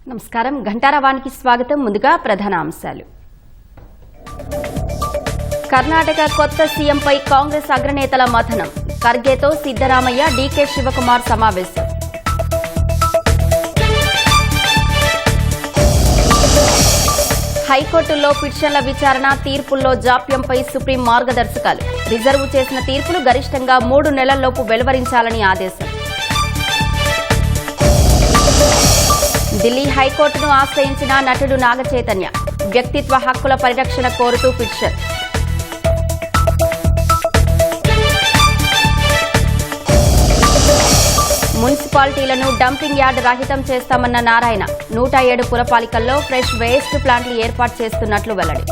నమస్కారం ఘంటారావానికి స్వాగతం. ముందుగా ప్రధాన అంశాలు. కర్ణాటక కొత్త సీఎంపై కాంగ్రెస్ అగ్రనేతల మథనం. ఖర్గేతో సిద్దరామయ్య, డీకే శివకుమార్ సమావేశం. హైకోర్టులో పిటిషన్ల విచారణ, తీర్పుల్లో జాప్యంపై సుప్రీం మార్గదర్శకాలు. రిజర్వు చేసిన తీర్పులు గరిష్టంగా 3 నెలల్లోపు వెలువరించాలని ఆదేశం. ఢిల్లీ హైకోర్టును ఆశ్రయించిన నటుడు నాగచైతన్య. వ్యక్తిత్వ హక్కుల పరిరక్షణ కోరుతూ పిటిషన్. మున్సిపాలిటీలను డంపింగ్ యార్డ్ రహితం చేస్తామన్న నారాయణ. 107 పురపాలికల్లో ఫ్రెష్ వేస్ట్ ప్లాంట్లు ఏర్పాటు చేస్తున్నట్లు వెల్లడి.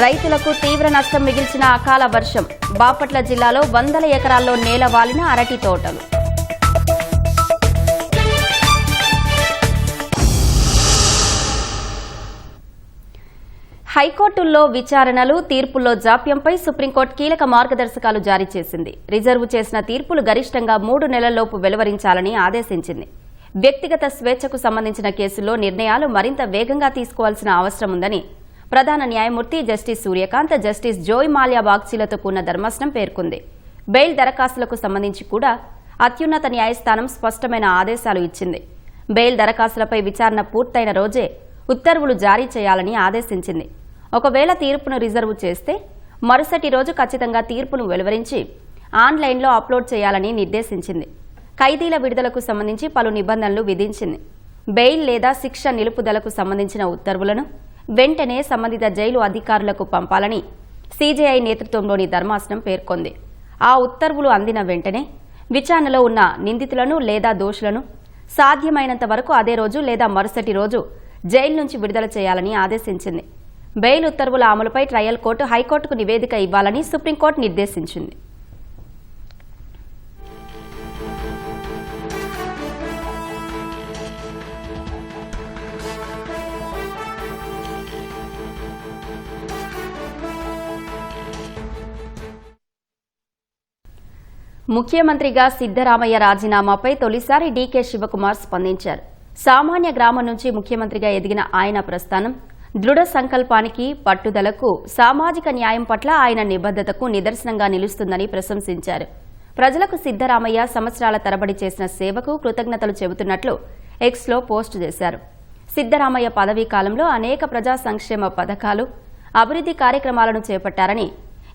రైతులకు తీవ్ర నష్టం మిగిల్చిన అకాల వర్షం. బాపట్ల జిల్లాలో వందల ఎకరాల్లో నేలవాలిన అరటి తోటలు. హైకోర్టుల్లో విచారణలు, తీర్పుల్లో జాప్యంపై సుప్రీంకోర్టు కీలక మార్గదర్శకాలు జారీ చేసింది. రిజర్వు చేసిన తీర్పులు గరిష్టంగా 3 నెలల్లోపు వెలువరించాలని ఆదేశించింది. వ్యక్తిగత స్వేచ్ఛకు సంబంధించిన కేసుల్లో నిర్ణయాలు మరింత వేగంగా తీసుకోవాల్సిన అవసరం ఉందని ప్రధాన న్యాయమూర్తి జస్టిస్ సూర్యకాంత్, జస్టిస్ జోయ్ మాల్యా బాగ్చీలతో కూడిన ధర్మాసనం పేర్కొంది. బెయిల్ దరఖాస్తులకు సంబంధించి కూడా అత్యున్నత న్యాయస్థానం స్పష్టమైన ఆదేశాలు ఇచ్చింది. బెయిల్ దరఖాస్తులపై విచారణ పూర్తయిన రోజే ఉత్తర్వులు జారీ చేయాలని ఆదేశించింది. ఒకవేళ తీర్పును రిజర్వు చేస్తే మరుసటి రోజు ఖచ్చితంగా తీర్పును వెలువరించి ఆన్లైన్లో అప్లోడ్ చేయాలని నిర్దేశించింది. ఖైదీల విడుదలకు సంబంధించి పలు నిబంధనలు విధించింది. బెయిల్ లేదా శిక్ష నిలుపుదలకు సంబంధించిన ఉత్తర్వులను వెంటనే సంబంధిత జైలు అధికారులకు పంపాలని సీజేఐ నేతృత్వంలోని ధర్మాసనం పేర్కొంది. ఆ ఉత్తర్వులు అందిన వెంటనే విచారణలో ఉన్న నిందితులను లేదా దోషులను సాధ్యమైనంత వరకు అదే రోజు లేదా మరుసటి రోజు జైలు నుంచి విడుదల చేయాలని ఆదేశించింది. బెయిల్ ఉత్తర్వుల అమలుపై ట్రయల్ కోర్టు హైకోర్టుకు నివేదిక ఇవ్వాలని సుప్రీంకోర్టు నిర్దేశించింది. ముఖ్యమంత్రిగా సిద్దరామయ్య రాజీనామాపై తొలిసారి డీకే శివకుమార్ స్పందించారు. సామాన్య గ్రామం నుంచి ముఖ్యమంత్రిగా ఎదిగిన ఆయన ప్రస్థానం దృఢ సంకల్పానికి, పట్టుదలకు, సామాజిక న్యాయం పట్ల ఆయన నిబద్ధతకు నిదర్శనంగా నిలుస్తుందని ప్రశంసించారు. ప్రజలకు సిద్దరామయ్య సంవత్సరాల తరబడి చేసిన సేవకు కృతజ్ఞతలు చెబుతున్నట్లు ఎక్స్లో పోస్టు చేశారు. సిద్దరామయ్య పదవీ కాలంలో అనేక ప్రజా సంక్షేమ పథకాలు, అభివృద్ధి కార్యక్రమాలను చేపట్టారని,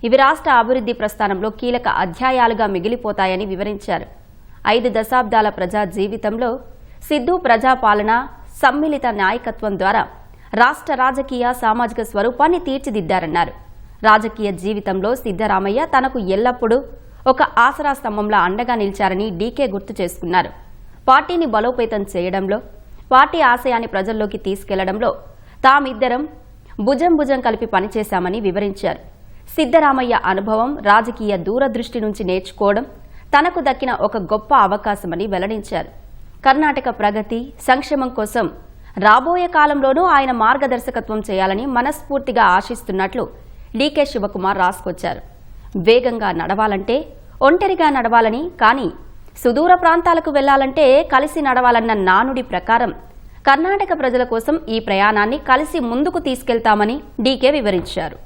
ఇవి రాష్ట్ర అభివృద్ధి ప్రస్థానంలో కీలక అధ్యాయాలుగా మిగిలిపోతాయని వివరించారు. 5 దశాబ్దాల ప్రజా జీవితంలో సిద్దు ప్రజాపాలన, సమ్మిళిత నాయకత్వం ద్వారా రాష్ట్ర రాజకీయ, సామాజిక స్వరూపాన్ని తీర్చిదిద్దారన్నారు. రాజకీయ జీవితంలో సిద్దరామయ్య తనకు ఎల్లప్పుడూ ఒక ఆసరా స్తంభంలా అండగా నిలిచారని డీకే గుర్తు చేసుకున్నారు. పార్టీని బలోపేతం చేయడంలో, పార్టీ ఆశయాన్ని ప్రజల్లోకి తీసుకెళ్లడంలో తామిద్దరం భుజం కలిపి పనిచేశామని వివరించారు. సిద్దరామయ్య అనుభవం, రాజకీయ దూరదృష్టి నుంచి నేర్చుకోవడం తనకు దక్కిన ఒక గొప్ప అవకాశమని వెల్లడించారు. కర్ణాటక ప్రగతి, సంక్షేమం కోసం రాబోయే కాలంలోనూ ఆయన మార్గదర్శకత్వం చేయాలని మనస్ఫూర్తిగా ఆశిస్తున్నట్లు డీకే శివకుమార్ రాసుకొచ్చారు. వేగంగా నడవాలంటే ఒంటరిగా నడవాలని, కానీ సుదూర ప్రాంతాలకు వెళ్లాలంటే కలిసి నడవాలన్న నానుడి ప్రకారం కర్ణాటక ప్రజల కోసం ఈ ప్రయాణాన్ని కలిసి ముందుకు తీసుకెళ్తామని డీకే వివరించారు.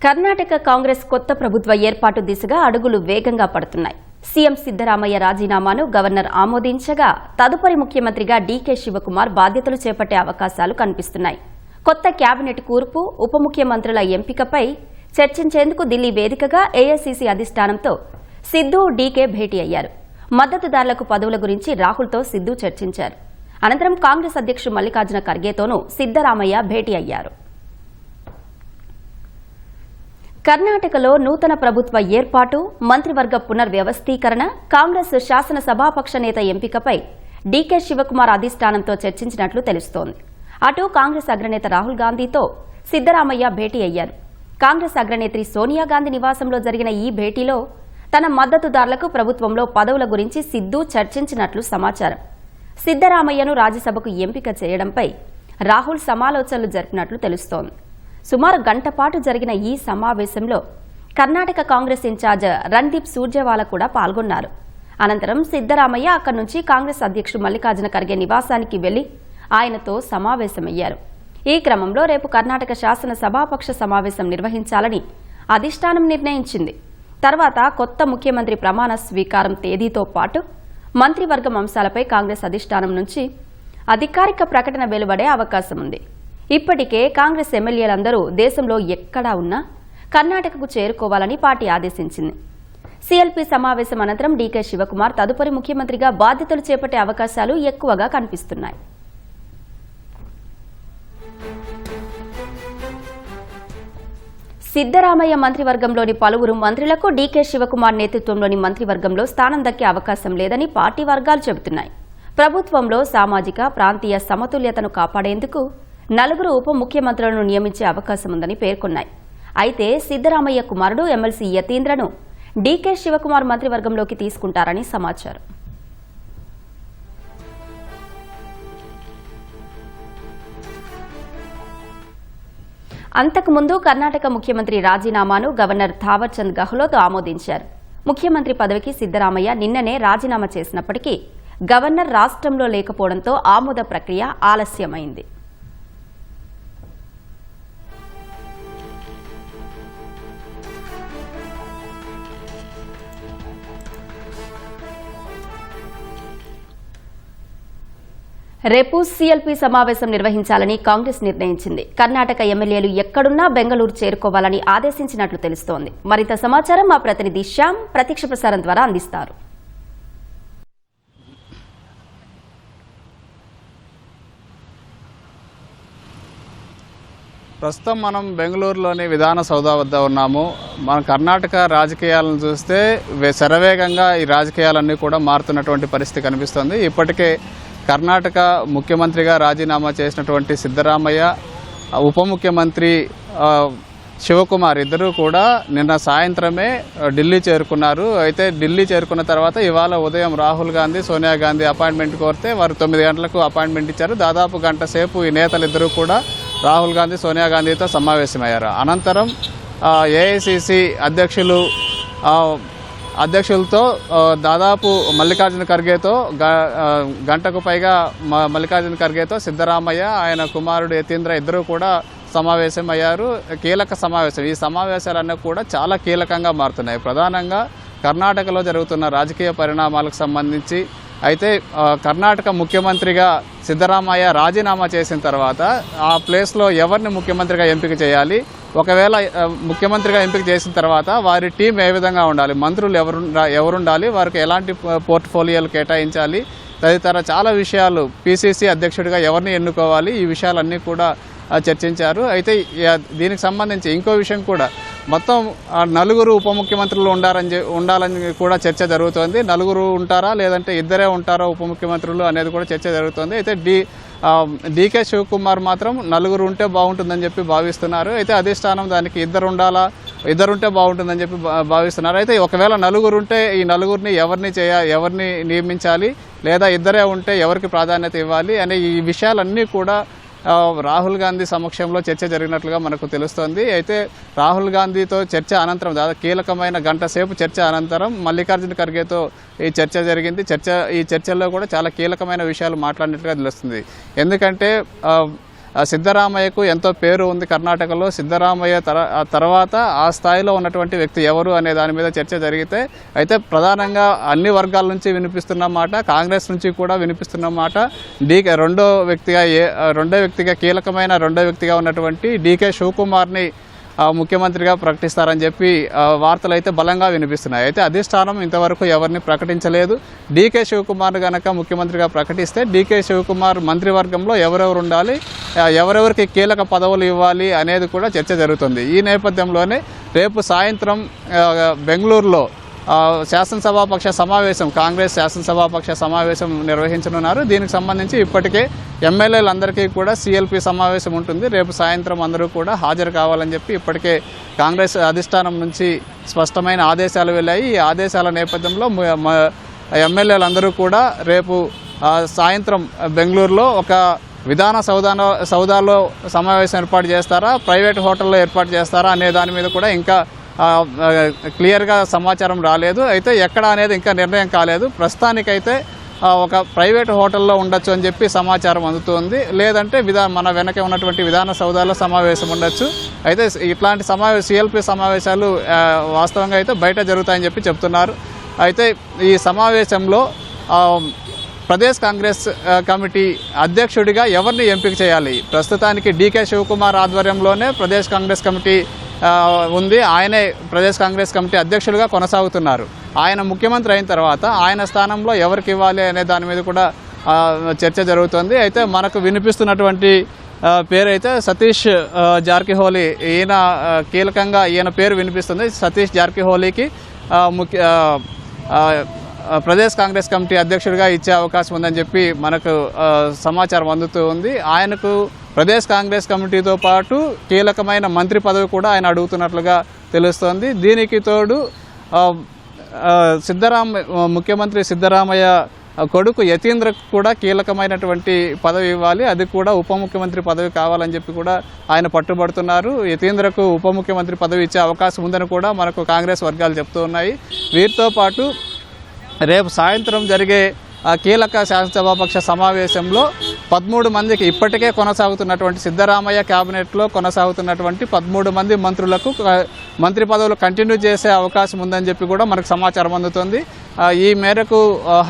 కర్ణాటక కాంగ్రెస్ కొత్త ప్రభుత్వ ఏర్పాటు దిశగా అడుగులు వేగంగా పడుతున్నాయి. సీఎం సిద్దరామయ్య రాజీనామాను గవర్నర్ ఆమోదించగా తదుపరి ముఖ్యమంత్రిగా డీకే శివకుమార్ బాధ్యతలు చేపట్టే అవకాశాలు కనిపిస్తున్నాయి. కొత్త కేబినెట్ కూర్పు, ఉప ముఖ్యమంత్రుల ఎంపికపై చర్చించేందుకు ఢిల్లీ వేదికగా ఏఐసీసీ అధిష్టానంతో సిద్దు, డీకే భేటీ అయ్యారు. మద్దతుదారులకు పదవుల గురించి రాహుల్తో సిద్దు చర్చించారు. అనంతరం కాంగ్రెస్ అధ్యక్షుడు మల్లికార్జున ఖర్గేతోనూ సిద్దరామయ్య భేటీ అయ్యారు. కర్ణాటకలో నూతన ప్రభుత్వ ఏర్పాటు, మంత్రివర్గ పునర్వ్యవస్థీకరణ, కాంగ్రెస్ శాసనసభాపక్ష నేత ఎంపికపై డీకే శివకుమార్ అధిష్టానంతో చర్చించినట్లు తెలుస్తోంది. అటు కాంగ్రెస్ అగ్రనేత రాహుల్ గాంధీతో సిద్దరామయ్య భేటీ అయ్యారు. కాంగ్రెస్ అగ్రనేత్రి సోనియా గాంధీ నివాసంలో జరిగిన ఈ భేటీలో తన మద్దతుదారులకు ప్రభుత్వంలో పదవుల గురించి సిద్దు చర్చించినట్లు సమాచారం. సిద్దరామయ్యను రాజ్యసభకు ఎంపిక చేయడంపై రాహుల్ సమాలోచనలు జరిపినట్లు తెలుస్తోంది. సుమారు గంట పాటు జరిగిన ఈ సమావేశంలో కర్ణాటక కాంగ్రెస్ ఇన్ఛార్జ్ రణ్దీప్ సూర్జేవాలా కూడా పాల్గొన్నారు. అనంతరం సిద్దరామయ్య అక్కడి నుంచి కాంగ్రెస్ అధ్యక్షుడు మల్లికార్జున ఖర్గే నివాసానికి వెళ్లి ఆయనతో సమావేశమయ్యారు. ఈ క్రమంలో రేపు కర్ణాటక శాసన సభాపక్ష సమావేశం నిర్వహించాలని అధిష్టానం నిర్ణయించింది. తర్వాత కొత్త ముఖ్యమంత్రి ప్రమాణ స్వీకారం తేదీతో పాటు మంత్రివర్గం అంశాలపై కాంగ్రెస్ అధిష్టానం నుంచి అధికారిక ప్రకటన వెలువడే అవకాశం ఉంది. ఇప్పటికే కాంగ్రెస్ ఎమ్మెల్యేలందరూ దేశంలో ఎక్కడా ఉన్నా కర్ణాటకకు చేరుకోవాలని పార్టీ ఆదేశించింది. సీఎల్పీ సమావేశం అనంతరం డీకే శివకుమార్ తదుపరి ముఖ్యమంత్రిగా బాధ్యతలు చేపట్టే అవకాశాలు ఎక్కువగా కనిపిస్తున్నాయి. సిద్దరామయ్య మంత్రివర్గంలోని పలువురు మంత్రులకు డీకే శివకుమార్ నేతృత్వంలోని మంత్రివర్గంలో స్థానం దక్కే అవకాశం లేదని పార్టీ వర్గాలు చెబుతున్నాయి. ప్రభుత్వంలో సామాజిక ప్రాంతీయ సమతుల్యతను కాపాడేందుకు 4 ఉప ముఖ్యమంత్రులను నియమించే అవకాశం ఉందని పేర్కొన్నాయి. అయితే సిద్దరామయ్య కుమారుడు ఎమ్మెల్సీ యతీంద్రను డీకే శివకుమార్ మంత్రివర్గంలోకి తీసుకుంటారని సమాచారం. అంతకుముందు కర్ణాటక ముఖ్యమంత్రి రాజీనామాను గవర్నర్ థావర్ చంద్ గెహ్లోట్ ఆమోదించారు. ముఖ్యమంత్రి పదవికి సిద్దరామయ్య నిన్ననే రాజీనామా చేసినప్పటికీ గవర్నర్ రాష్ట్రంలో లేకపోవడంతో ఆమోద ప్రక్రియ ఆలస్యమైంది. రేపు సీఎల్పీ సమావేశం నిర్వహించాలని కాంగ్రెస్ నిర్ణయించింది. కర్ణాటక ఎమ్మెల్యేలు ఎక్కడున్నా బెంగళూరు చేరుకోవాలని ఆదేశించినట్లు తెలుస్తోంది. మరింత సమాచారం మా ప్రతినిధి శ్యామ్ ప్రత్యక్ష ప్రసారం ద్వారా అందిస్తారు. ప్రస్తుతం మనం బెంగళూరులోని విధాన సౌధ వద్ద ఉన్నాము. మన కర్ణాటక రాజకీయాలను చూస్తే శరవేగంగా ఈ రాజకీయాలన్నీ కూడా మారుతున్నటువంటి పరిస్థితి కనిపిస్తోంది. ఇప్పటికే కర్ణాటక ముఖ్యమంత్రిగా రాజీనామా చేసినటువంటి సిద్దరామయ్య, ఉప ముఖ్యమంత్రి శివకుమార్ ఇద్దరూ కూడా నిన్న సాయంత్రమే ఢిల్లీ చేరుకున్నారు. అయితే ఢిల్లీ చేరుకున్న తర్వాత ఇవాళ ఉదయం రాహుల్ గాంధీ, సోనియా గాంధీ అపాయింట్మెంట్ కోరితే వారు 9 గంటలకు అపాయింట్మెంట్ ఇచ్చారు. దాదాపు గంట సేపు ఈ నేతలిద్దరూ కూడా రాహుల్ గాంధీ, సోనియా గాంధీతో సమావేశమయ్యారు. అనంతరం ఏఐసిసి అధ్యక్షులతో దాదాపు మల్లికార్జున ఖర్గేతో గంటకు పైగా మల్లికార్జున ఖర్గేతో సిద్దరామయ్య, ఆయన కుమారుడు యతీంద్ర ఇద్దరూ కూడా సమావేశమయ్యారు. కీలక సమావేశం. ఈ సమావేశాలన్నీ కూడా చాలా కీలకంగా మారుతున్నాయి. ప్రధానంగా కర్ణాటకలో జరుగుతున్న రాజకీయ పరిణామాలకు సంబంధించి. అయితే కర్ణాటక ముఖ్యమంత్రిగా సిద్దరామయ్య రాజీనామా చేసిన తర్వాత ఆ ప్లేస్లో ఎవరిని ముఖ్యమంత్రిగా ఎంపిక చేయాలి, ఒకవేళ ముఖ్యమంత్రిగా ఎంపిక చేసిన తర్వాత వారి టీం ఏ విధంగా ఉండాలి, మంత్రులు ఎవరుండాలి, వారికి ఎలాంటి పోర్ట్ఫోలియోలు కేటాయించాలి, తదితర చాలా విషయాలు, పిసిసి అధ్యక్షుడిగా ఎవరిని ఎన్నుకోవాలి, ఈ విషయాలన్నీ కూడా చర్చించారు. అయితే దీనికి సంబంధించి ఇంకో విషయం కూడా, మొత్తం 4 ఉప ముఖ్యమంత్రులు ఉండాలని కూడా చర్చ జరుగుతోంది. 4 ఉంటారా లేదంటే ఇద్దరే ఉంటారా ఉప ముఖ్యమంత్రులు అనేది కూడా చర్చ జరుగుతోంది. అయితే డీకే శివకుమార్ మాత్రం 4 ఉంటే బాగుంటుందని చెప్పి భావిస్తున్నారు. అయితే అధిష్టానం దానికి ఇద్దరుంటే బాగుంటుందని చెప్పి భావిస్తున్నారు. అయితే ఒకవేళ 4 ఉంటే ఈ 4ని ఎవరిని నియమించాలి, లేదా ఇద్దరే ఉంటే ఎవరికి ప్రాధాన్యత ఇవ్వాలి అనే ఈ విషయాలన్నీ కూడా రాహుల్ గాంధీ సమక్షంలో చర్చ జరిగినట్లుగా మనకు తెలుస్తోంది. అయితే రాహుల్ గాంధీతో చర్చ అనంతరం, దాదాపు కీలకమైన గంట సేపు చర్చ అనంతరం మల్లికార్జున ఖర్గేతో ఈ చర్చ జరిగింది. ఈ చర్చల్లో కూడా చాలా కీలకమైన విషయాలు మాట్లాడినట్లుగా తెలుస్తుంది. ఎందుకంటే సిద్దరామయ్యకు ఎంతో పేరు ఉంది కర్ణాటకలో. సిద్దరామయ్య తర్వాత ఆ స్థాయిలో ఉన్నటువంటి వ్యక్తి ఎవరు అనే దాని మీద చర్చ జరిగితే, అయితే ప్రధానంగా అన్ని వర్గాల నుంచి వినిపిస్తున్న మాట, కాంగ్రెస్ నుంచి కూడా వినిపిస్తున్న మాట, రెండో వ్యక్తిగా కీలకమైన రెండో వ్యక్తిగా ఉన్నటువంటి డీకే శివకుమార్ని ముఖ్యమంత్రిగా ప్రకటిస్తారని చెప్పి వార్తలు అయితే బలంగా వినిపిస్తున్నాయి. అయితే అధిష్టానం ఇంతవరకు ఎవరిని ప్రకటించలేదు. డీకే శివకుమార్ గనక ముఖ్యమంత్రిగా ప్రకటిస్తే డీకే శివకుమార్ మంత్రివర్గంలో ఎవరెవరు ఉండాలి, ఎవరెవరికి కీలక పదవులు ఇవ్వాలి అనేది కూడా చర్చ జరుగుతుంది. ఈ నేపథ్యంలోనే రేపు సాయంత్రం బెంగళూరులో శాసనసభాపక్ష సమావేశం, కాంగ్రెస్ శాసనసభాపక్ష సమావేశం నిర్వహించనున్నారు. దీనికి సంబంధించి ఇప్పటికే ఎమ్మెల్యేలందరికీ కూడా సీఎల్పీ సమావేశం ఉంటుంది. రేపు సాయంత్రం అందరూ కూడా హాజరు కావాలని చెప్పి ఇప్పటికే కాంగ్రెస్ అధిష్టానం నుంచి స్పష్టమైన ఆదేశాలు వెళ్ళాయి. ఈ ఆదేశాల నేపథ్యంలో ఎమ్మెల్యేలందరూ కూడా రేపు సాయంత్రం బెంగళూరులో ఒక విధాన సౌదాలో సమావేశం ఏర్పాటు చేస్తారా, ప్రైవేట్ హోటల్లో ఏర్పాటు చేస్తారా అనే దాని మీద కూడా ఇంకా క్లియర్గా సమాచారం రాలేదు. అయితే ఎక్కడ అనేది ఇంకా నిర్ణయం కాలేదు. ప్రస్తుతానికైతే ఒక ప్రైవేట్ హోటల్లో ఉండొచ్చు అని చెప్పి సమాచారం అందుతుంది. లేదంటే మన వెనక ఉన్నటువంటి విధాన సౌదాలో సమావేశం ఉండొచ్చు. అయితే ఇట్లాంటి సిఎల్పి సమావేశాలు వాస్తవంగా అయితే బయట జరుగుతాయని చెప్పి చెప్తున్నారు. అయితే ఈ సమావేశంలో ప్రదేశ్ కాంగ్రెస్ కమిటీ అధ్యక్షుడిగా ఎవరిని ఎంపిక చేయాలి? ప్రస్తుతానికి డీకే శివకుమార్ ఆధ్వర్యంలోనే ప్రదేశ్ కాంగ్రెస్ కమిటీ ఉంది. ఆయనే ప్రదేశ్ కాంగ్రెస్ కమిటీ అధ్యక్షులుగా కొనసాగుతున్నారు. ఆయన ముఖ్యమంత్రి అయిన తర్వాత ఆయన స్థానంలో ఎవరికి ఇవ్వాలి అనే దాని మీద కూడా చర్చ జరుగుతుంది. అయితే మనకు వినిపిస్తున్నటువంటి పేరైతే సతీష్ జార్కిహోలీ. ఈయన కీలకంగా ఈయన పేరు వినిపిస్తుంది. సతీష్ జార్కిహోలీకి ప్రదేశ్ కాంగ్రెస్ కమిటీ అధ్యక్షుడిగా ఇచ్చే అవకాశం ఉందని చెప్పి మనకు సమాచారం అందుతూ ఉంది. ఆయనకు ప్రదేశ్ కాంగ్రెస్ కమిటీతో పాటు కీలకమైన మంత్రి పదవి కూడా ఆయన అడుగుతున్నట్లుగా తెలుస్తోంది. దీనికి తోడు ముఖ్యమంత్రి సిద్ధరామయ్య కొడుకు యతీంద్రకు కూడా కీలకమైనటువంటి పదవి ఇవ్వాలి. అది కూడా ఉప ముఖ్యమంత్రి పదవి కావాలని చెప్పి కూడా ఆయన పట్టుబడుతున్నారు. యతీంద్రకు ఉప ముఖ్యమంత్రి పదవి ఇచ్చే అవకాశం ఉందని కూడా మనకు కాంగ్రెస్ వర్గాలు చెప్తూ ఉన్నాయి. వీరితో పాటు రేపు సాయంత్రం జరిగే కీలక శాసనసభాపక్ష సమావేశంలో 13 మందికి ఇప్పటికే కొనసాగుతున్నటువంటి సిద్ధరామయ్య క్యాబినెట్లో కొనసాగుతున్నటువంటి 13 మంది మంత్రులకు మంత్రి పదవులు కంటిన్యూ చేసే అవకాశం ఉందని చెప్పి కూడా మనకు సమాచారం అందుతుంది. ఈ మేరకు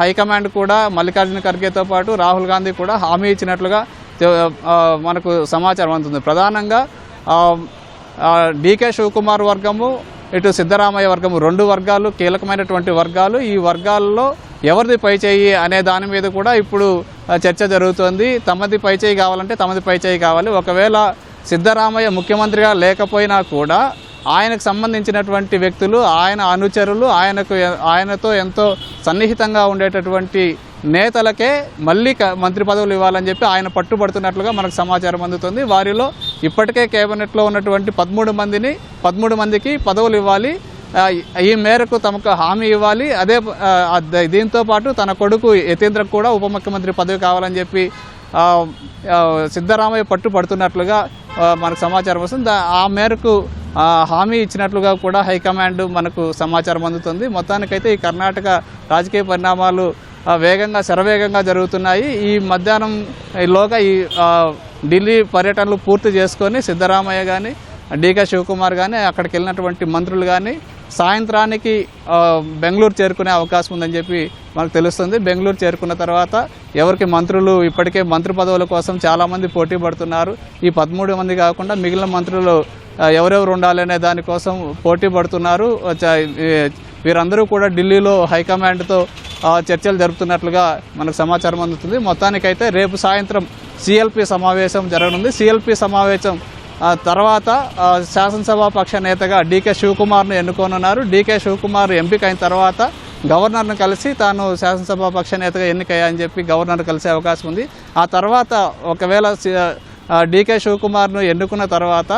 హైకమాండ్ కూడా మల్లికార్జున ఖర్గేతో పాటు రాహుల్ గాంధీ కూడా హామీ ఇచ్చినట్లుగా మనకు సమాచారం అందుతుంది. ప్రధానంగా డీకే శివకుమార్ వర్గము, ఇటు సిద్ధరామయ్య వర్గము, 2 వర్గాలు కీలకమైనటువంటి వర్గాలు. ఈ వర్గాల్లో ఎవరిది పైచేయి అనే దాని మీద కూడా ఇప్పుడు చర్చ జరుగుతోంది. తమది పైచేయి కావాలంటే తమది పైచేయి కావాలి. ఒకవేళ సిద్ధరామయ్య ముఖ్యమంత్రిగా లేకపోయినా కూడా ఆయనకు సంబంధించినటువంటి వ్యక్తులు, ఆయన అనుచరులు, ఆయనతో ఎంతో సన్నిహితంగా ఉండేటటువంటి నేతలకే మళ్ళీ మంత్రి పదవులు ఇవ్వాలని చెప్పి ఆయన పట్టుబడుతున్నట్లుగా మనకు సమాచారం అందుతుంది. వారిలో ఇప్పటికే కేబినెట్లో ఉన్నటువంటి 13 మందికి పదవులు ఇవ్వాలి. ఈ మేరకు తమకు హామీ ఇవ్వాలి. దీంతో పాటు తన కొడుకు యతీంద్రకు కూడా ఉప ముఖ్యమంత్రి పదవి కావాలని చెప్పి సిద్ధరామయ్య పట్టుబడుతున్నట్లుగా మనకు సమాచారం వస్తుంది. ఆ మేరకు హామీ ఇచ్చినట్లుగా కూడా హైకమాండ్ మనకు సమాచారం అందుతుంది. మొత్తానికైతే ఈ కర్ణాటక రాజకీయ పరిణామాలు శరవేగంగా జరుగుతున్నాయి. ఈ మధ్యాహ్నం ఈలోగా ఈ ఢిల్లీ పర్యటనలు పూర్తి చేసుకొని సిద్ధరామయ్య కానీ, డీకే శివకుమార్ కానీ, అక్కడికి వెళ్ళినటువంటి మంత్రులు కానీ సాయంత్రానికి బెంగళూరు చేరుకునే అవకాశం ఉందని చెప్పి మనకు తెలుస్తుంది. బెంగళూరు చేరుకున్న తర్వాత ఎవరికి మంత్రులు ఇప్పటికే మంత్రి పదవుల కోసం చాలామంది పోటీ పడుతున్నారు. ఈ 13 మంది కాకుండా మిగిలిన మంత్రులు ఎవరెవరు ఉండాలనే దానికోసం పోటీ పడుతున్నారు. వీరందరూ కూడా ఢిల్లీలో హైకమాండ్తో చర్చలు జరుపుతున్నట్లుగా మనకు సమాచారం అందుతుంది. మొత్తానికైతే రేపు సాయంత్రం సిఎల్పి సమావేశం జరగనుంది. సిఎల్పి సమావేశం తర్వాత శాసనసభాపక్ష నేతగా డీకే శివకుమార్ను ఎన్నుకోనున్నారు. డీకే శివకుమార్ ఎంపిక అయిన తర్వాత గవర్నర్ను కలిసి తాను శాసనసభాపక్ష నేతగా ఎన్నికయ్యాయని చెప్పి గవర్నర్ కలిసే అవకాశం ఉంది. ఆ తర్వాత ఒకవేళ డీకే శివకుమార్ను ఎన్నుకున్న తర్వాత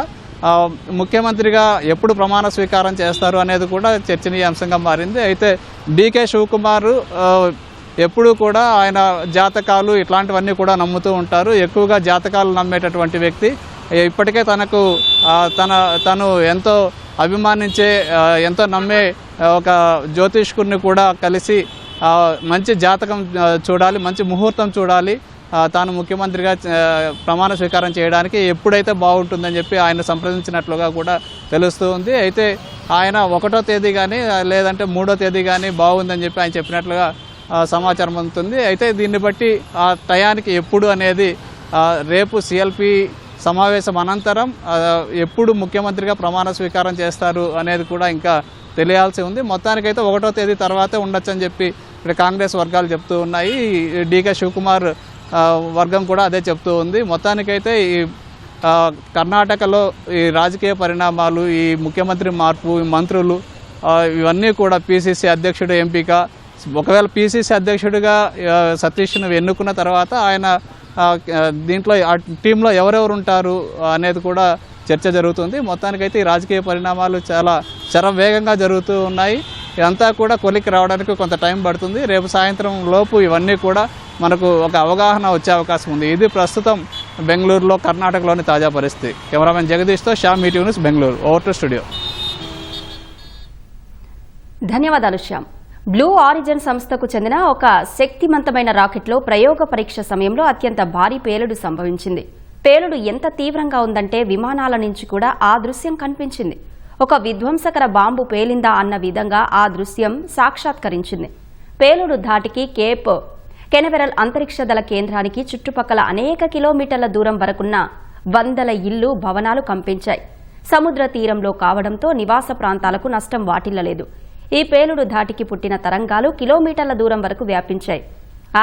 ముఖ్యమంత్రిగా ఎప్పుడు ప్రమాణ స్వీకారం చేస్తారు అనేది కూడా చర్చనీయాంశంగా మారింది. అయితే డీకే శివకుమార్ ఎప్పుడూ కూడా ఆయన జాతకాలు ఇట్లాంటివన్నీ కూడా నమ్ముతూ ఉంటారు. ఎక్కువగా జాతకాలు నమ్మేటటువంటి వ్యక్తి. ఇప్పటికే తను ఎంతో అభిమానించే, ఎంతో నమ్మే ఒక జ్యోతిష్కుడిని కూడా కలిసి మంచి జాతకం చూడాలి, మంచి ముహూర్తం చూడాలి, తాను ముఖ్యమంత్రిగా ప్రమాణ స్వీకారం చేయడానికి ఎప్పుడైతే బాగుంటుందని చెప్పి ఆయన సంప్రదించినట్లుగా కూడా తెలుస్తూ ఉంది. అయితే ఆయన 1వ తేదీ కానీ లేదంటే 3వ తేదీ కానీ బాగుందని చెప్పి ఆయన చెప్పినట్లుగా సమాచారం అందుతుంది. అయితే దీన్ని బట్టి ఆ టయానికి ఎప్పుడు అనేది రేపు సిఎల్పి సమావేశం అనంతరం ఎప్పుడు ముఖ్యమంత్రిగా ప్రమాణ స్వీకారం చేస్తారు అనేది కూడా ఇంకా తెలియాల్సి ఉంది. మొత్తానికైతే 1వ తేదీ తర్వాతే ఉండొచ్చని చెప్పి ఇక్కడ కాంగ్రెస్ వర్గాలు చెప్తూ ఉన్నాయి. డీకే శివకుమార్ వర్గం కూడా అదే చెప్తూ ఉంది. మొత్తానికైతే ఈ కర్ణాటకలో ఈ రాజకీయ పరిణామాలు, ఈ ముఖ్యమంత్రి మార్పు, ఈ మంత్రులు ఇవన్నీ కూడా పిసిసి అధ్యక్షుడు ఎంపిక, ఒకవేళ పిసిసి అధ్యక్షుడిగా సతీష్ను ఎన్నుకున్న తర్వాత ఆయన దీంట్లో ఆ టీంలో ఎవరెవరు ఉంటారు అనేది కూడా చర్చ జరుగుతుంది. మొత్తానికైతే ఈ రాజకీయ పరిణామాలు చాలా శరవేగంగా జరుగుతూ ఉన్నాయి. ఇదంతా కూడా కొలిక్కి రావడానికి కొంత టైం పడుతుంది. రేపు సాయంత్రం లోపు ఇవన్నీ కూడా మనకు ఒక అవగాహన వచ్చే అవకాశం ఉంది. ఇది ప్రస్తుతం బెంగళూరులో, కర్ణాటకలోని తాజా పరిస్థితి. కెమెరామెన్ జగదీష్తో Shyam, ETV news, Bengaluru. Over to studio. ధన్యవాదాలు శ్యామ్. బ్లూ ఆరిజిన్ సంస్థకు చెందిన ఒక శక్తివంతమైన రాకెట్లో ప్రయోగ పరీక్ష సమయంలో అత్యంత భారీ పేలుడు సంభవించింది. పేలుడు ఎంత తీవ్రంగా ఉందంటే విమానాల నుంచి కూడా ఆ దృశ్యం కనిపించింది. ఒక విధ్వంసకర బాంబు పేలిందా అన్న విధంగా ఆ దృశ్యం సాక్షాత్కరించింది. పేలుడు ధాటికి కేప్ కెనవెరల్ అంతరిక్ష దళ కేంద్రానికి చుట్టుపక్కల అనేక కిలోమీటర్ల దూరం వరకున్న వందల ఇళ్లు, భవనాలు కంపించాయి. సముద్ర తీరంలో కావడంతో నివాస ప్రాంతాలకు నష్టం వాటిల్లలేదు. ఈ పేలుడు ధాటికి పుట్టిన తరంగాలు కిలోమీటర్ల దూరం వరకు వ్యాపించాయి.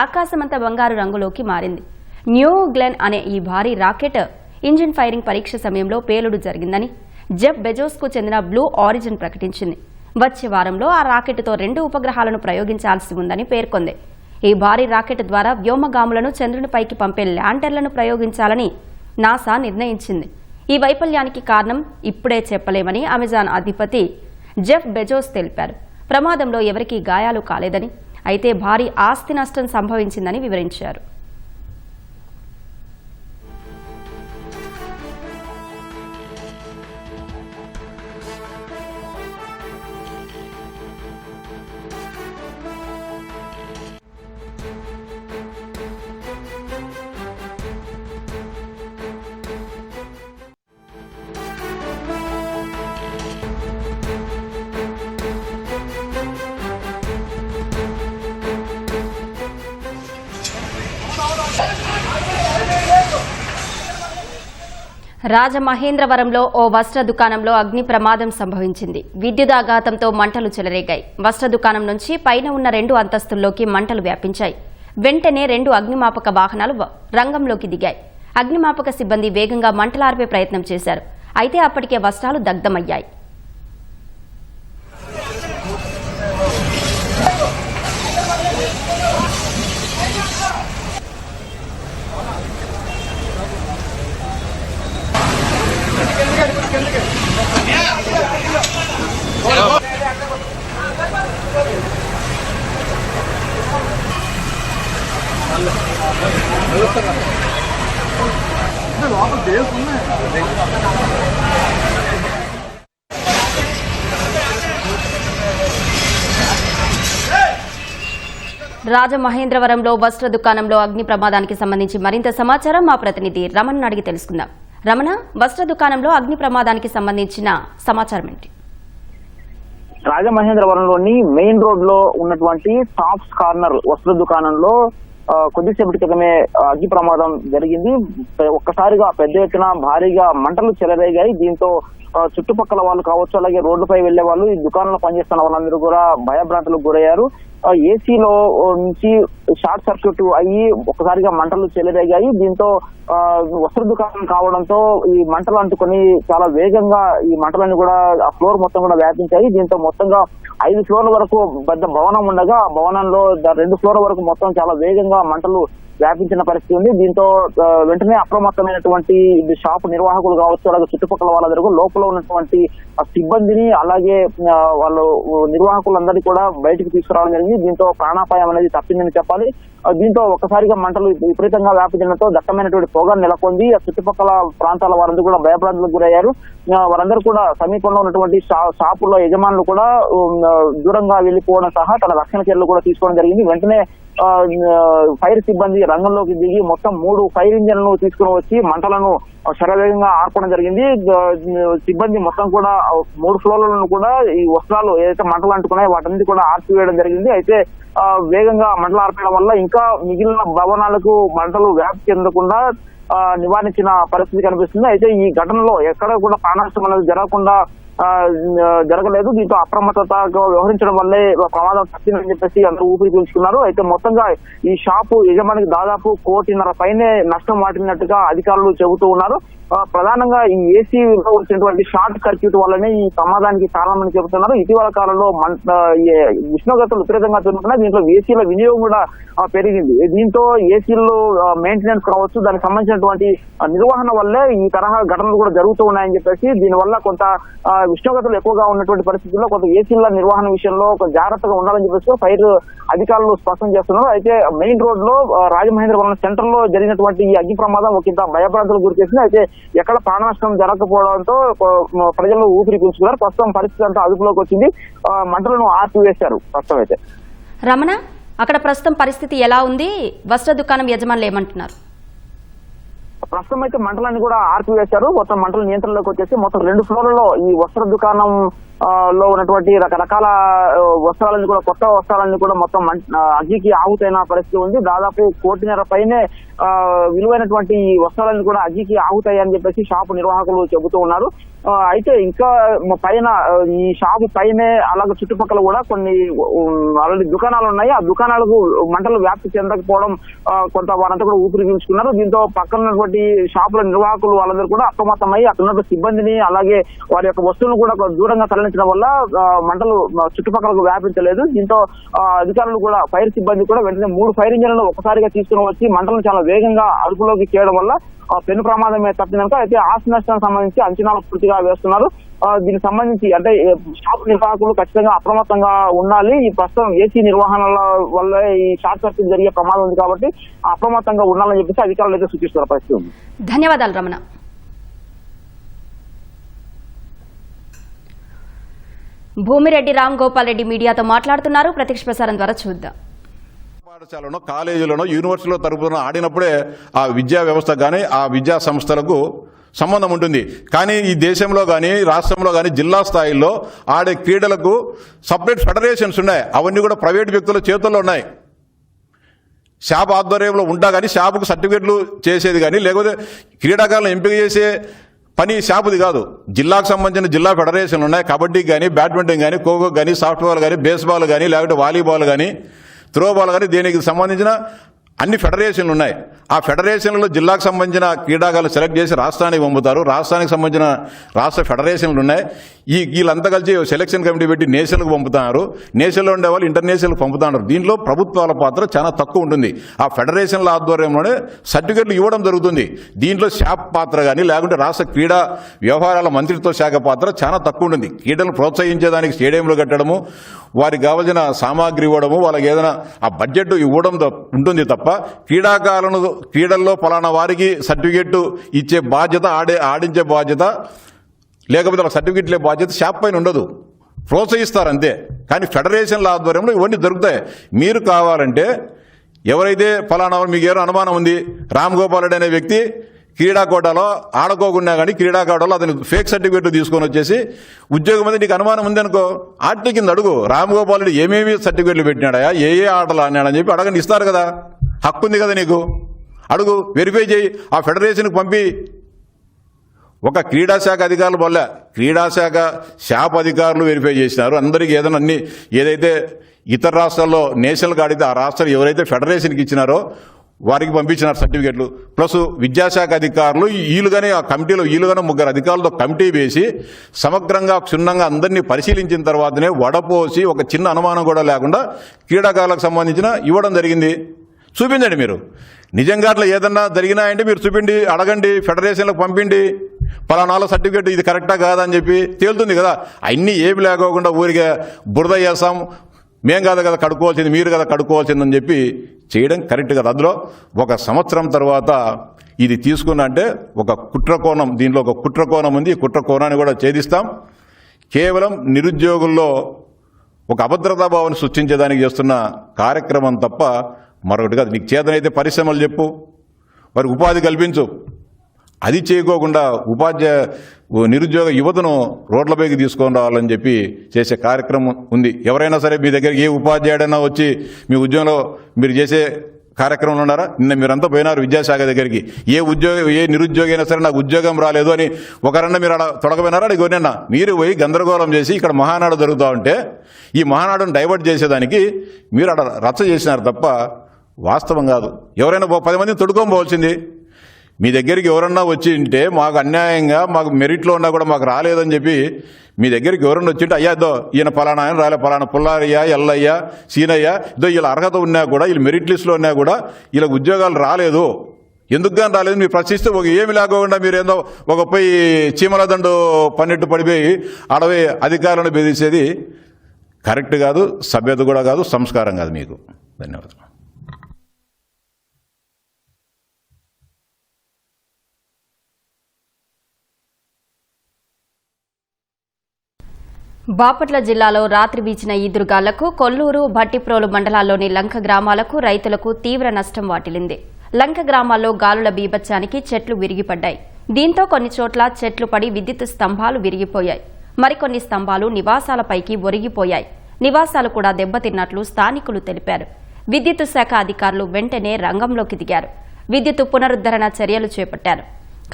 ఆకాశమంతా బంగారు రంగులోకి మారింది. న్యూ గ్లెన్ అనే ఈ భారీ రాకెట్ ఇంజిన్ ఫైరింగ్ పరీక్ష సమయంలో పేలుడు జరిగిందని జెఫ్ బెజోస్కు చెందిన బ్లూ ఆరిజిన్ ప్రకటించింది. వచ్చే వారంలో ఆ రాకెట్తో 2 ఉపగ్రహాలను ప్రయోగించాల్సి ఉందని పేర్కొంది. ఈ భారీ రాకెట్ ద్వారా వ్యోమగాములను చంద్రునిపైకి పంపే ల్యాండర్లను ప్రయోగించాలని నాసా నిర్ణయించింది. ఈ వైఫల్యానికి కారణం ఇప్పుడే చెప్పలేమని అమెజాన్ అధిపతి జెఫ్ బెజోస్ తెలిపారు. ప్రమాదంలో ఎవరికీ గాయాలు కాలేదని, అయితే భారీ ఆస్తి నష్టం సంభవించిందని వివరించారు. రాజమహేంద్రవరంలో ఓ వస్త్ర దుకాణంలో అగ్ని ప్రమాదం సంభవించింది. విద్యుదాఘాతంతో మంటలు చెలరేగాయి. వస్త్ర దుకాణం నుంచి పైన ఉన్న 2 అంతస్తుల్లోకి మంటలు వ్యాపించాయి. వెంటనే 2 అగ్నిమాపక వాహనాలు రంగంలోకి దిగాయి. అగ్నిమాపక సిబ్బంది వేగంగా మంటలార్పే ప్రయత్నం చేశారు. అయితే అప్పటికే వస్త్రాలు దగ్ధమయ్యాయి. రాజమహేంద్రవరంలో వస్త్ర దుకాణంలో అగ్ని ప్రమాదానికి సంబంధించి మరింత సమాచారం మా ప్రతినిధి రమణ అడిగి తెలుసుకుందాం. రమణ, వస్త్ర దుకాణంలో అగ్ని ప్రమాదానికి సంబంధించిన సమాచారం ఏంటి? రాజమహేంద్రవరంలోని మెయిన్ రోడ్ లో ఉన్నటువంటి టాప్స్ కార్నర్ వస్త్ర దుకాణంలో కొద్దిసేపటి క్రితమే అగ్ని ప్రమాదం జరిగింది. ఒక్కసారిగా పెద్ద ఎత్తున భారీగా మంటలు చెలరేగాయి. దీంతో చుట్టుపక్కల వాళ్ళు కావచ్చు, అలాగే రోడ్డుపై వెళ్లే వాళ్ళు, ఈ దుకాణంలో పనిచేస్తున్న వాళ్ళందరూ కూడా భయభ్రాంతులకు గురయ్యారు. ఏసీలో నుంచి షార్ట్ సర్క్యూట్ అయ్యి ఒక్కసారిగా మంటలు చెలరేగాయి. దీంతో వస్త్ర దుకాణం కావడంతో ఈ మంటలు అంటుకొని చాలా వేగంగా ఈ మంటలన్నీ కూడా ఆ ఫ్లోర్ మొత్తం కూడా వ్యాపించాయి. దీంతో మొత్తంగా 5 ఫ్లోర్ల వరకు పెద్ద భవనం ఉండగా ఆ భవనంలో 2 ఫ్లోర్ల వరకు మొత్తం చాలా వేగంగా మంటలు వ్యాపించిన పరిస్థితి ఉంది. దీంతో వెంటనే అప్రమత్తమైనటువంటి షాపు నిర్వాహకులు కావచ్చు, అలాగే చుట్టుపక్కల వాళ్ళందరూ లోపల ఉన్నటువంటి సిబ్బందిని, అలాగే వాళ్ళు నిర్వాహకులందరినీ కూడా బయటకు తీసుకురావడం జరిగింది. దీంతో ప్రాణాపాయం అనేది తప్పిందని చెప్పాలి. దీంతో ఒక్కసారిగా మంటలు విపరీతంగా వ్యాపించడంతో దట్టమైనటువంటి పొగ నెలకొంది. చుట్టుపక్కల ప్రాంతాల వారందరూ కూడా భయభ్రాంతులకు గురయ్యారు. వారందరూ కూడా సమీపంలో ఉన్నటువంటి షాపుల్లో యజమానులు కూడా దూరంగా వెళ్లిపోవడం సహా తన రక్షణ చర్యలు కూడా తీసుకోవడం జరిగింది. వెంటనే ఫైర్ సిబ్బంది రంగంలోకి దిగి మొత్తం 3 ఫైర్ ఇంజన్లను తీసుకుని వచ్చి మంటలను శరవేగంగా ఆర్పడం జరిగింది. సిబ్బంది మొత్తం కూడా 3 ఫ్లోర్లను కూడా ఈ వస్త్రాలు ఏదైతే మంటలు అంటుకున్నాయో వాటన్నిటి కూడా ఆర్పివేయడం జరిగింది. అయితే వేగంగా మంటలు ఆర్పడం వల్ల ఇంకా మిగిలిన భవనాలకు మంటలు వ్యాప్తి చెందకుండా నివారించిన పరిస్థితి కనిపిస్తుంది. అయితే ఈ ఘటనలో ఎక్కడ కూడా ప్రాణనష్టం అనేది జరగలేదు. దీంతో అప్రమత్తతగా వ్యవహరించడం వల్లే ప్రమాదం తప్పిందని చెప్పేసి అందరూ ఊపిరి పీల్చుకున్నారు. అయితే మొత్తంగా ఈ షాపు యజమానికి దాదాపు 1.5 కోటి పైనే నష్టం వాటిల్లినట్టుగా అధికారులు చెబుతూ ఉన్నారు. ప్రధానంగా ఈ ఏసీలో వచ్చినటువంటి షార్ట్ సర్క్యూట్ వల్లనే ఈ ప్రమాదానికి కారణమని చెబుతున్నారు. ఇటీవల కాలంలో ఉష్ణోగ్రతలు విపరీతంగా పెరుగుతున్నాయి. దీంట్లో ఏసీల వినియోగం కూడా పెరిగింది. దీంతో ఏసీలు మెయింటెనెన్స్ కావచ్చు, దానికి సంబంధించినటువంటి నిర్వహణ వల్లే ఈ తరహా ఘటనలు కూడా జరుగుతూ ఉన్నాయని చెప్పేసి దీనివల్ల కొంత ఉష్ణోగ్రతలు ఎక్కువగా ఉన్నటువంటి పరిస్థితుల్లో కొంత ఏసీల నిర్వహణ విషయంలో ఒక జాగ్రత్తగా ఉండాలని చెప్పేసి ఫైర్ అధికారులు స్పష్టం చేస్తున్నారు. అయితే మెయిన్ రోడ్ లో రాజమహేంద్రవరం సెంటర్ లో జరిగినటువంటి ఈ అగ్ని ప్రమాదం ఒకంత భయభ్రాంతులకు గురి చేసింది. అయితే ఎక్కడ ప్రాణ నష్టం జరగకపోవడంతో ప్రజలు ఊపిరి పీల్చుకున్నారు. ప్రస్తుతం పరిస్థితి అంతా అదుపులోకి వచ్చింది. మంటలను ఆర్పివేశారు. ప్రస్తుతం అయితే రమణ, అక్కడ ప్రస్తుతం పరిస్థితి ఎలా ఉంది? వస్త్ర దుకాణం యజమానులు ఏమంటున్నారు? ప్రస్తుతం అయితే మంటలన్నీ కూడా ఆర్పివేశారు. మొత్తం మంటల నియంత్రణలోకి వచ్చేసి మొత్తం 2 ఫ్లోర్లలో ఈ వస్త్ర దుకాణం లో ఉన్నటువంటి రకరకాల వస్త్రాలన్నీ కూడా, కొత్త వస్త్రాలన్నీ కూడా మొత్తం అగ్గికి ఆహుతైన పరిస్థితి ఉంది. దాదాపు 1.5 కోటి పైనే విలువైనటువంటి ఈ వస్త్రాలన్నీ కూడా అగ్గికి ఆహుతాయని చెప్పేసి షాపు నిర్వాహకులు చెబుతూ ఉన్నారు. అయితే ఇంకా పైన ఈ షాపు పైనే అలాగే చుట్టుపక్కల కూడా కొన్ని ఆల్రెడీ దుకాణాలు ఉన్నాయి. ఆ దుకాణాలకు మంటలు వ్యాప్తి చెందకపోవడం కొంత వారంతా కూడా ఊపిరి పీల్చుకున్నారు. దీంతో పక్కన ఉన్నటువంటి షాపుల నిర్వాహకులు వాళ్ళందరూ కూడా అప్రమత్తమై అక్కడ ఉన్న సిబ్బందిని అలాగే వారి యొక్క వస్తువులను కూడా దూరంగా తరలించడం వల్ల మంటలు చుట్టుపక్కలకు వ్యాపించలేదు. దీంతో అధికారులు కూడా, ఫైర్ సిబ్బంది కూడా వెంటనే 3 ఫైర్ ఇంజన్లను ఒకసారిగా తీసుకుని వచ్చి మంటలను చాలా వేగంగా అదుపులోకి చేయడం వల్ల పెను ప్రమాదమే తప్పిందనుక. అయితే ఆస్తి నష్టానికి సంబంధించి అంచనాలు పూర్తిగా వేస్తున్నారు. దీనికి సంబంధించి అంటే షాప్ నిర్వాహకులు ఖచ్చితంగా అప్రమత్తంగా ఉండాలి. ఈ ప్రస్తుతం ఏసీ నిర్వహణల వల్ల ఈ షార్ట్ సర్క్యూట్ జరిగే ప్రమాదం ఉంది కాబట్టి అప్రమత్తంగా ఉండాలని చెప్పేసి అధికారులు అయితే సూచిస్తున్న పరిస్థితి ఉంది. ధన్యవాదాలు రమణ. భూమిరెడ్డి రామ్ గోపాల్ రెడ్డి మీడియాతో మాట్లాడుతున్నారు. ప్రత్యక్ష ప్రసారం ద్వారా చూద్దాం. పాఠశాలలో, కాలేజీలోనో, యూనివర్సిటీలో తరపున ఆడినప్పుడే ఆ విద్యా వ్యవస్థ కానీ ఆ విద్యా సంస్థలకు సంబంధం ఉంటుంది. కానీ ఈ దేశంలో కానీ రాష్ట్రంలో కానీ జిల్లా స్థాయిలో ఆడే క్రీడలకు సపరేట్ ఫెడరేషన్స్ ఉన్నాయి. అవన్నీ కూడా ప్రైవేట్ వ్యక్తుల చేతుల్లో ఉన్నాయి. షాప్ ఆధ్వర్యంలో ఉంటా కానీ షాపుకు సర్టిఫికెట్లు చేసేది కానీ లేకపోతే క్రీడాకారులను ఎంపిక చేసే పని షాపుది కాదు. జిల్లాకు సంబంధించిన జిల్లా ఫెడరేషన్లు ఉన్నాయి. కబడ్డీ కానీ, బ్యాడ్మింటన్ కానీ, ఖోఖో కానీ, సాఫ్ట్బాల్ కానీ, బేస్బాల్ కానీ, లేకపోతే వాలీబాల్ కానీ, త్రోబాల్ కానీ, దీనికి సంబంధించిన అన్ని ఫెడరేషన్లు ఉన్నాయి. ఆ ఫెడరేషన్లలో జిల్లాకు సంబంధించిన క్రీడాకారులు సెలెక్ట్ చేసి రాష్ట్రానికి పంపుతారు. రాష్ట్రానికి సంబంధించిన రాష్ట్ర ఫెడరేషన్లు ఉన్నాయి. వీళ్ళంతా కలిసి సెలక్షన్ కమిటీ పెట్టి నేషనల్కి పంపుతున్నారు. నేషనల్లో ఉండే వాళ్ళు ఇంటర్నేషనల్కి పంపుతున్నారు. దీంట్లో ప్రభుత్వాల పాత్ర చాలా తక్కువ ఉంటుంది. ఆ ఫెడరేషన్ల ఆధ్వర్యంలోనే సర్టిఫికెట్లు ఇవ్వడం జరుగుతుంది. దీంట్లో షాప్ పాత్ర కానీ లేకుంటే రాష్ట్ర క్రీడా వ్యవహారాల మంత్రిత్వ శాఖ పాత్ర చాలా తక్కువ ఉంటుంది. క్రీడలను ప్రోత్సహించేదానికి స్టేడియంలు కట్టడము, వారికి కావాల్సిన సామాగ్రి ఇవ్వడము, వాళ్ళకి ఏదైనా ఆ బడ్జెట్ ఇవ్వడం ఉంటుంది తప్ప క్రీడల్లో ఫలానా వారికి సర్టిఫికెట్ ఇచ్చే బాధ్యత, ఆడించే బాధ్యత లేకపోతే వాళ్ళ సర్టిఫికెట్లే బాధ్యత షాప్ పైన ఉండదు. ప్రోత్సహిస్తారు అంతే. కానీ ఫెడరేషన్ల ఆధ్వర్యంలో ఇవన్నీ దొరుకుతాయి. మీరు కావాలంటే ఎవరైతే ఫలానా మీకు ఏదో అనుమానం ఉంది, రామ్ గోపాల్ రెడ్డి అనే వ్యక్తి క్రీడా కోటాలో ఆడుకోకుండా కానీ క్రీడా కోటాలో అతని ఫేక్ సర్టిఫికెట్లు తీసుకొని వచ్చేసి ఉద్యోగం మీద నీకు అనుమానం ఉందనుకో, ఆర్టీ కింద అడుగు, రామ్ గోపాల్ రెడ్డి ఏమేమి సర్టిఫికెట్లు పెట్టినాడా, ఏ ఆటలు ఆడినాడని చెప్పి అడగని ఇస్తారు కదా. హక్కు ఉంది కదా నీకు. అడుగు, వెరిఫై చేయి, ఆ ఫెడరేషన్కి పంపి. ఒక క్రీడాశాఖ అధికారుల వల్ల క్రీడాశాఖ షాప్ అధికారులు వెరిఫై చేసినారు. అందరికీ ఏదైనా అన్ని ఏదైతే ఇతర రాష్ట్రాల్లో నేషనల్గా ఆడితే ఆ రాష్ట్రాలు ఎవరైతే ఫెడరేషన్కి ఇచ్చినారో వారికి పంపించినారు సర్టిఫికెట్లు. ప్లస్ విద్యాశాఖ అధికారులు వీలుగానే ఆ కమిటీలో వీలుగానే 3 అధికారులతో కమిటీ వేసి సమగ్రంగా క్షుణ్ణంగా అందరినీ పరిశీలించిన తర్వాతనే వడపోసి ఒక చిన్న అనుమానం కూడా లేకుండా క్రీడాకారులకు సంబంధించిన ఇవ్వడం జరిగింది. చూపించండి మీరు. నిజంగా అట్లా ఏదన్నా జరిగినాయంటే మీరు చూపిండి, అడగండి, ఫెడరేషన్లకు పంపిండి. పలానాలో సర్టిఫికేట్ ఇది కరెక్టా కాదా అని చెప్పి తేలుతుంది కదా. అన్నీ ఏమి లేకోకుండా ఊరికే బురద చేస్తాం, మేం కాదు కదా కడుక్కోవాల్సింది, మీరు కదా కడుక్కోవాల్సిందని చెప్పి చేయడం కరెక్ట్ కదా. అందులో 1 సంవత్సరం తర్వాత ఇది తీసుకున్నా అంటే ఒక కుట్రకోణం, దీనిలో ఒక కుట్రకోణం ఉంది. ఈ కుట్రకోణాన్ని కూడా ఛేదిస్తాం. కేవలం నిరుద్యోగుల్లో ఒక అభద్రతా భావాన్ని సృష్టించేదానికి చేస్తున్న కార్యక్రమం తప్ప మరొకటి కాదు. నీకు చేతనైతే పరిశ్రమలు చెప్పు, వారికి ఉపాధి కల్పించు. అది చేయకోకుండా నిరుద్యోగ యువతను రోడ్లపైకి తీసుకొని రావాలని చెప్పి చేసే కార్యక్రమం ఉంది. ఎవరైనా సరే మీ దగ్గరికి ఏ ఉపాధ్యాయుడైనా వచ్చి మీ ఉద్యోగంలో మీరు చేసే కార్యక్రమంలో ఉన్నారా? నిన్న మీరంతా పోయినారు విద్యాశాఖ దగ్గరికి. ఏ నిరుద్యోగి అయినా సరే నాకు ఉద్యోగం రాలేదు అని ఒకరన్నా మీరు అలా తొడగపోయినారా? ఎవరైనా మీరు పోయి గందరగోళం చేసి ఇక్కడ మహానాడు జరుగుతూ ఉంటే ఈ మహానాడును డైవర్ట్ చేసేదానికి మీరు అక్కడ రచ్చ చేసినారు తప్ప వాస్తవం కాదు. ఎవరైనా 10 మందిని తొడుకోపోవాల్సింది. మీ దగ్గరికి ఎవరన్నా వచ్చి ఉంటే మాకు అన్యాయంగా మాకు మెరిట్లో ఉన్నా కూడా మాకు రాలేదని చెప్పి మీ దగ్గరికి ఎవరన్నా వచ్చింటే అయ్యా ఇదో ఈయన పలానా ఆయన రాలే, పలానా పుల్లారయ్య, ఎల్లయ్య, సీనయ్య, ఇదో వీళ్ళ అర్హత ఉన్నా కూడా, వీళ్ళు మెరిట్ లిస్టులో ఉన్నా కూడా వీళ్ళకి ఉద్యోగాలు రాలేదు, ఎందుకు కానీ రాలేదు మీరు ప్రశ్నిస్తే ఏమి లేకుండా మీరు ఏందో ఒక పోయి చీమల దండు పన్నెట్టు పడిపోయి అడవి అధికారులను బెదిరించేది కరెక్ట్ కాదు, సభ్యత కూడా కాదు, సంస్కారం కాదు మీకు. ధన్యవాదాలు. బాపట్ల జిల్లాలో రాత్రి వీచిన ఈదురుగాళ్లకు కొల్లూరు, భట్టిప్రోలు మండలాల్లోని లంక గ్రామాలకు రైతులకు తీవ్ర నష్టం వాటిల్లింది. లంక గ్రామాల్లో గాలుల బీభత్సానికి చెట్లు విరిగిపడ్డాయి. దీంతో కొన్ని చోట్ల చెట్లు పడి విద్యుత్ స్తంభాలు విరిగిపోయాయి. మరికొన్ని స్తంభాలు నివాసాలపైకి ఒరిగిపోయాయి. నివాసాలు కూడా దెబ్బతిన్నట్లు స్థానికులు తెలిపారు. విద్యుత్ శాఖ అధికారులు వెంటనే రంగంలోకి దిగారు. విద్యుత్ పునరుద్ధరణ చర్యలు చేపట్టారు.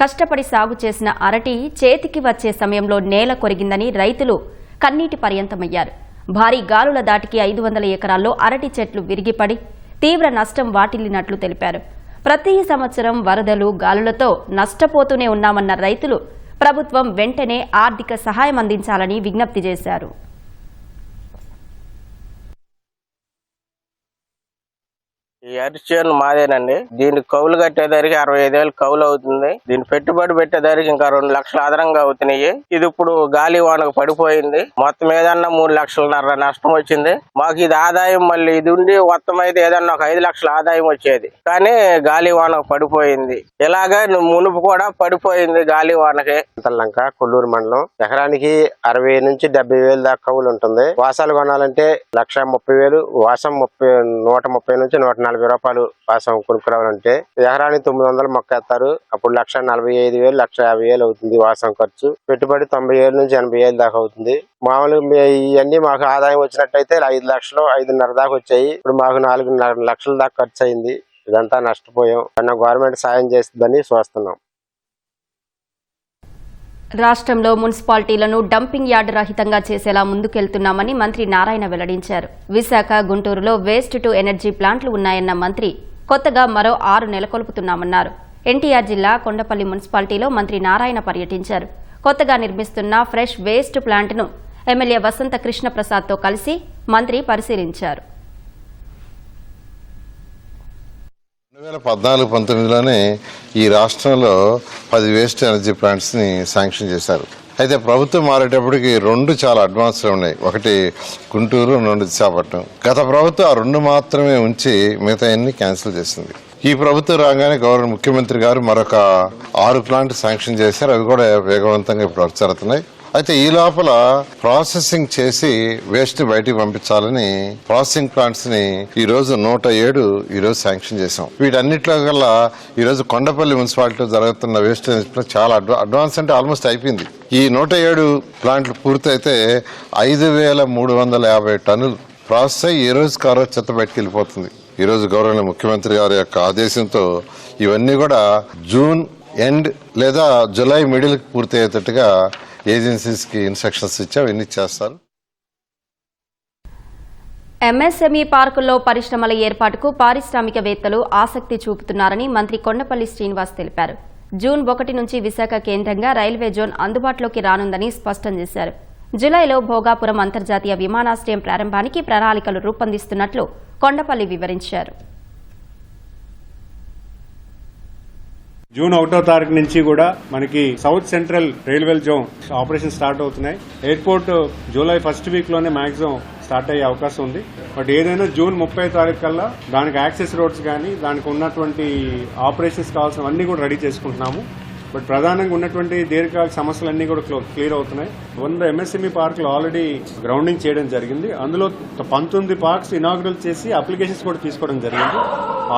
కష్టపడి సాగు చేసిన అరటి చేతికి వచ్చే సమయంలో నేల కొరిగిందని రైతులు కన్నీటి పర్యంతమయ్యారు. భారీ గాలుల దాటికి 500 ఎకరాల్లో అరటి చెట్లు విరిగిపడి తీవ్ర నష్టం వాటిల్లినట్లు తెలిపారు. ప్రతి సంవత్సరం వరదలు, గాలులతో నష్టపోతూనే ఉన్నామన్న రైతులు ప్రభుత్వం వెంటనే ఆర్థిక సహాయం అందించాలని విజ్ఞప్తి చేశారు. ఈ అరటి చేను మాదేనండి. దీనికి కౌలు కట్టేదానికి 65,000 కౌలు అవుతుంది. దీని పెట్టుబడి పెట్టేదానికి ఇంకా 2 లక్షలు అదనంగా అవుతున్నాయి. ఇది ఇప్పుడు గాలి వానకు పడిపోయింది. మొత్తం ఏదన్నా 3 లక్షలన్నర నష్టం వచ్చింది. మాకు ఇది ఆదాయం మళ్ళీ ఇది ఉండి మొత్తం అయితే ఏదన్నా ఒక 5 లక్షల ఆదాయం వచ్చేది. కానీ గాలి వానకు పడిపోయింది. ఇలాగా మునుపు కూడా పడిపోయింది గాలి వానకి. లంక కొల్లూరు మండలం ఎకరానికి 60 నుంచి 70,000 దాకా కౌలు ఉంటుంది. వాసాలు కొనాలంటే 1,30,000, వాసం 130 నుంచి 140 రూపాయలు వాసం కొనుక్కురావాలంటే ఎకరానికి 900 మొక్కేస్తారు. అప్పుడు 1,45,000, 1,50,000 అవుతుంది వాసం ఖర్చు. పెట్టుబడి 90,000 నుంచి 80,000 దాకా అవుతుంది. మామూలుగా ఇవన్నీ మాకు ఆదాయం వచ్చినట్టయితే 5 లక్షలు 5.5 దాకా వచ్చాయి. ఇప్పుడు మాకు 4.5 లక్షల దాకా ఖర్చు అయింది. ఇదంతా నష్టపోయాం. గవర్నమెంట్ సాయం చేస్తుందని చూస్తున్నాం. రాష్ట్రంలో మున్సిపాలిటీలను డంపింగ్ యార్డు రహితంగా చేసేలా ముందుకెళ్తున్నామని మంత్రి నారాయణ వెల్లడించారు. విశాఖ, గుంటూరులో వేస్ట్ టు ఎనర్జీ ప్లాంట్లు ఉన్నాయన్న మంత్రి కొత్తగా మరో 6 నెలకొల్పుతున్నామన్నారు. ఎన్టీఆర్ జిల్లా కొండపల్లి మున్సిపాలిటీలో మంత్రి నారాయణ పర్యటించారు. కొత్తగా నిర్మిస్తున్న ఫ్రెష్ వేస్ట్ ప్లాంట్ను ఎమ్మెల్యే వసంత కృష్ణప్రసాద్తో కలిసి మంత్రి పరిశీలించారు. 2014-19లోనే ఈ రాష్ట్రంలో 10 వేస్ట్ ఎనర్జీ ప్లాంట్స్ ని శాంక్షన్ చేశారు. అయితే ప్రభుత్వం మారేటప్పటికి 2 చాలా అడ్వాన్స్ లో ఉన్నాయి. ఒకటి గుంటూరు, 2 విశాఖపట్నం. గత ప్రభుత్వం ఆ 2 మాత్రమే ఉంచి మిగతా అన్ని క్యాన్సిల్ చేసింది. ఈ ప్రభుత్వం రాగానే గవర్నర్ ముఖ్యమంత్రి గారు మరొక 6 ప్లాంట్ శాంక్షన్ చేశారు. అవి కూడా వేగవంతంగా ఇప్పుడు వర్క్ జరుగుతున్నాయి. అయితే ఈ లోపల ప్రాసెసింగ్ చేసి వేస్ట్ బయటికి పంపించాలని ప్రాసెసింగ్ ప్లాంట్స్ ని ఈ రోజు 107 ఈ రోజు శాంక్షన్ చేశాం. వీటన్నిటిలో కల్లా ఈ రోజు కొండపల్లి మున్సిపాలిటీలో జరుగుతున్న వేస్ట్ చాలా అడ్వాన్స్ అంటే ఆల్మోస్ట్ అయిపోయింది. ఈ 107 ప్లాంట్లు పూర్తయితే 5,350 టన్నులు ప్రాసెస్ అయ్యి ఏ రోజు కారో చెత్త బయటకు వెళ్ళిపోతుంది. ఈ రోజు గౌరవ ముఖ్యమంత్రి గారి యొక్క ఆదేశంతో ఇవన్నీ కూడా జూన్ ఎండ్ లేదా జూలై మిడిల్ కి పూర్తి అయ్యేటట్టుగా ఏజెన్సీస్ కి ఇన్స్ట్రక్షన్స్ ఇచ్చా ఇవన్నీ చేస్తారు. ఎంఎస్ఎంఈ పార్కుల్లో పరిశ్రమల ఏర్పాటుకు పారిశ్రామికవేత్తలు ఆసక్తి చూపుతున్నారని మంత్రి కొండపల్లి శ్రీనివాస్ తెలిపారు. జూన్ 1 నుంచి విశాఖ కేంద్రంగా రైల్వే జోన్ అందుబాటులోకి రానుందని స్పష్టం చేశారు. జులైలో భోగాపురం అంతర్జాతీయ విమానాశ్రయం ప్రారంభానికి ప్రణాళికలు రూపొందిస్తున్నట్లు కొండపల్లి వివరించారు. జూన్ 1వ తారీఖు నుంచి కూడా మనకి south central railway zone operation start అవుతున్నాయి. ఎయిర్పోర్ట్ జూలై ఫస్ట్ వీక్ లోనే మాక్సిమం స్టార్ట్ అయ్యే అవకాశం ఉంది. బట్ ఏదైనా జూన్ 30 తారీఖు కల్లా దానికి యాక్సెస్ రోడ్స్ కానీ దానికి ఉన్నటువంటి ఆపరేషన్స్ కావాల్సినవన్నీ కూడా రెడీ చేసుకుంటున్నాము. బట్ ప్రధానంగా ఉన్నటువంటి దీర్ఘకాలిక సమస్యలన్నీ కూడా క్లియర్ అవుతున్నాయి. 100 ఎంఎస్ఎంఈ పార్కులు ఆల్రెడీ గ్రౌండింగ్ చేయడం జరిగింది. అందులో 19 పార్క్స్ ఇనాగ్రల్ చేసి అప్లికేషన్స్ కూడా తీసుకోవడం జరిగింది.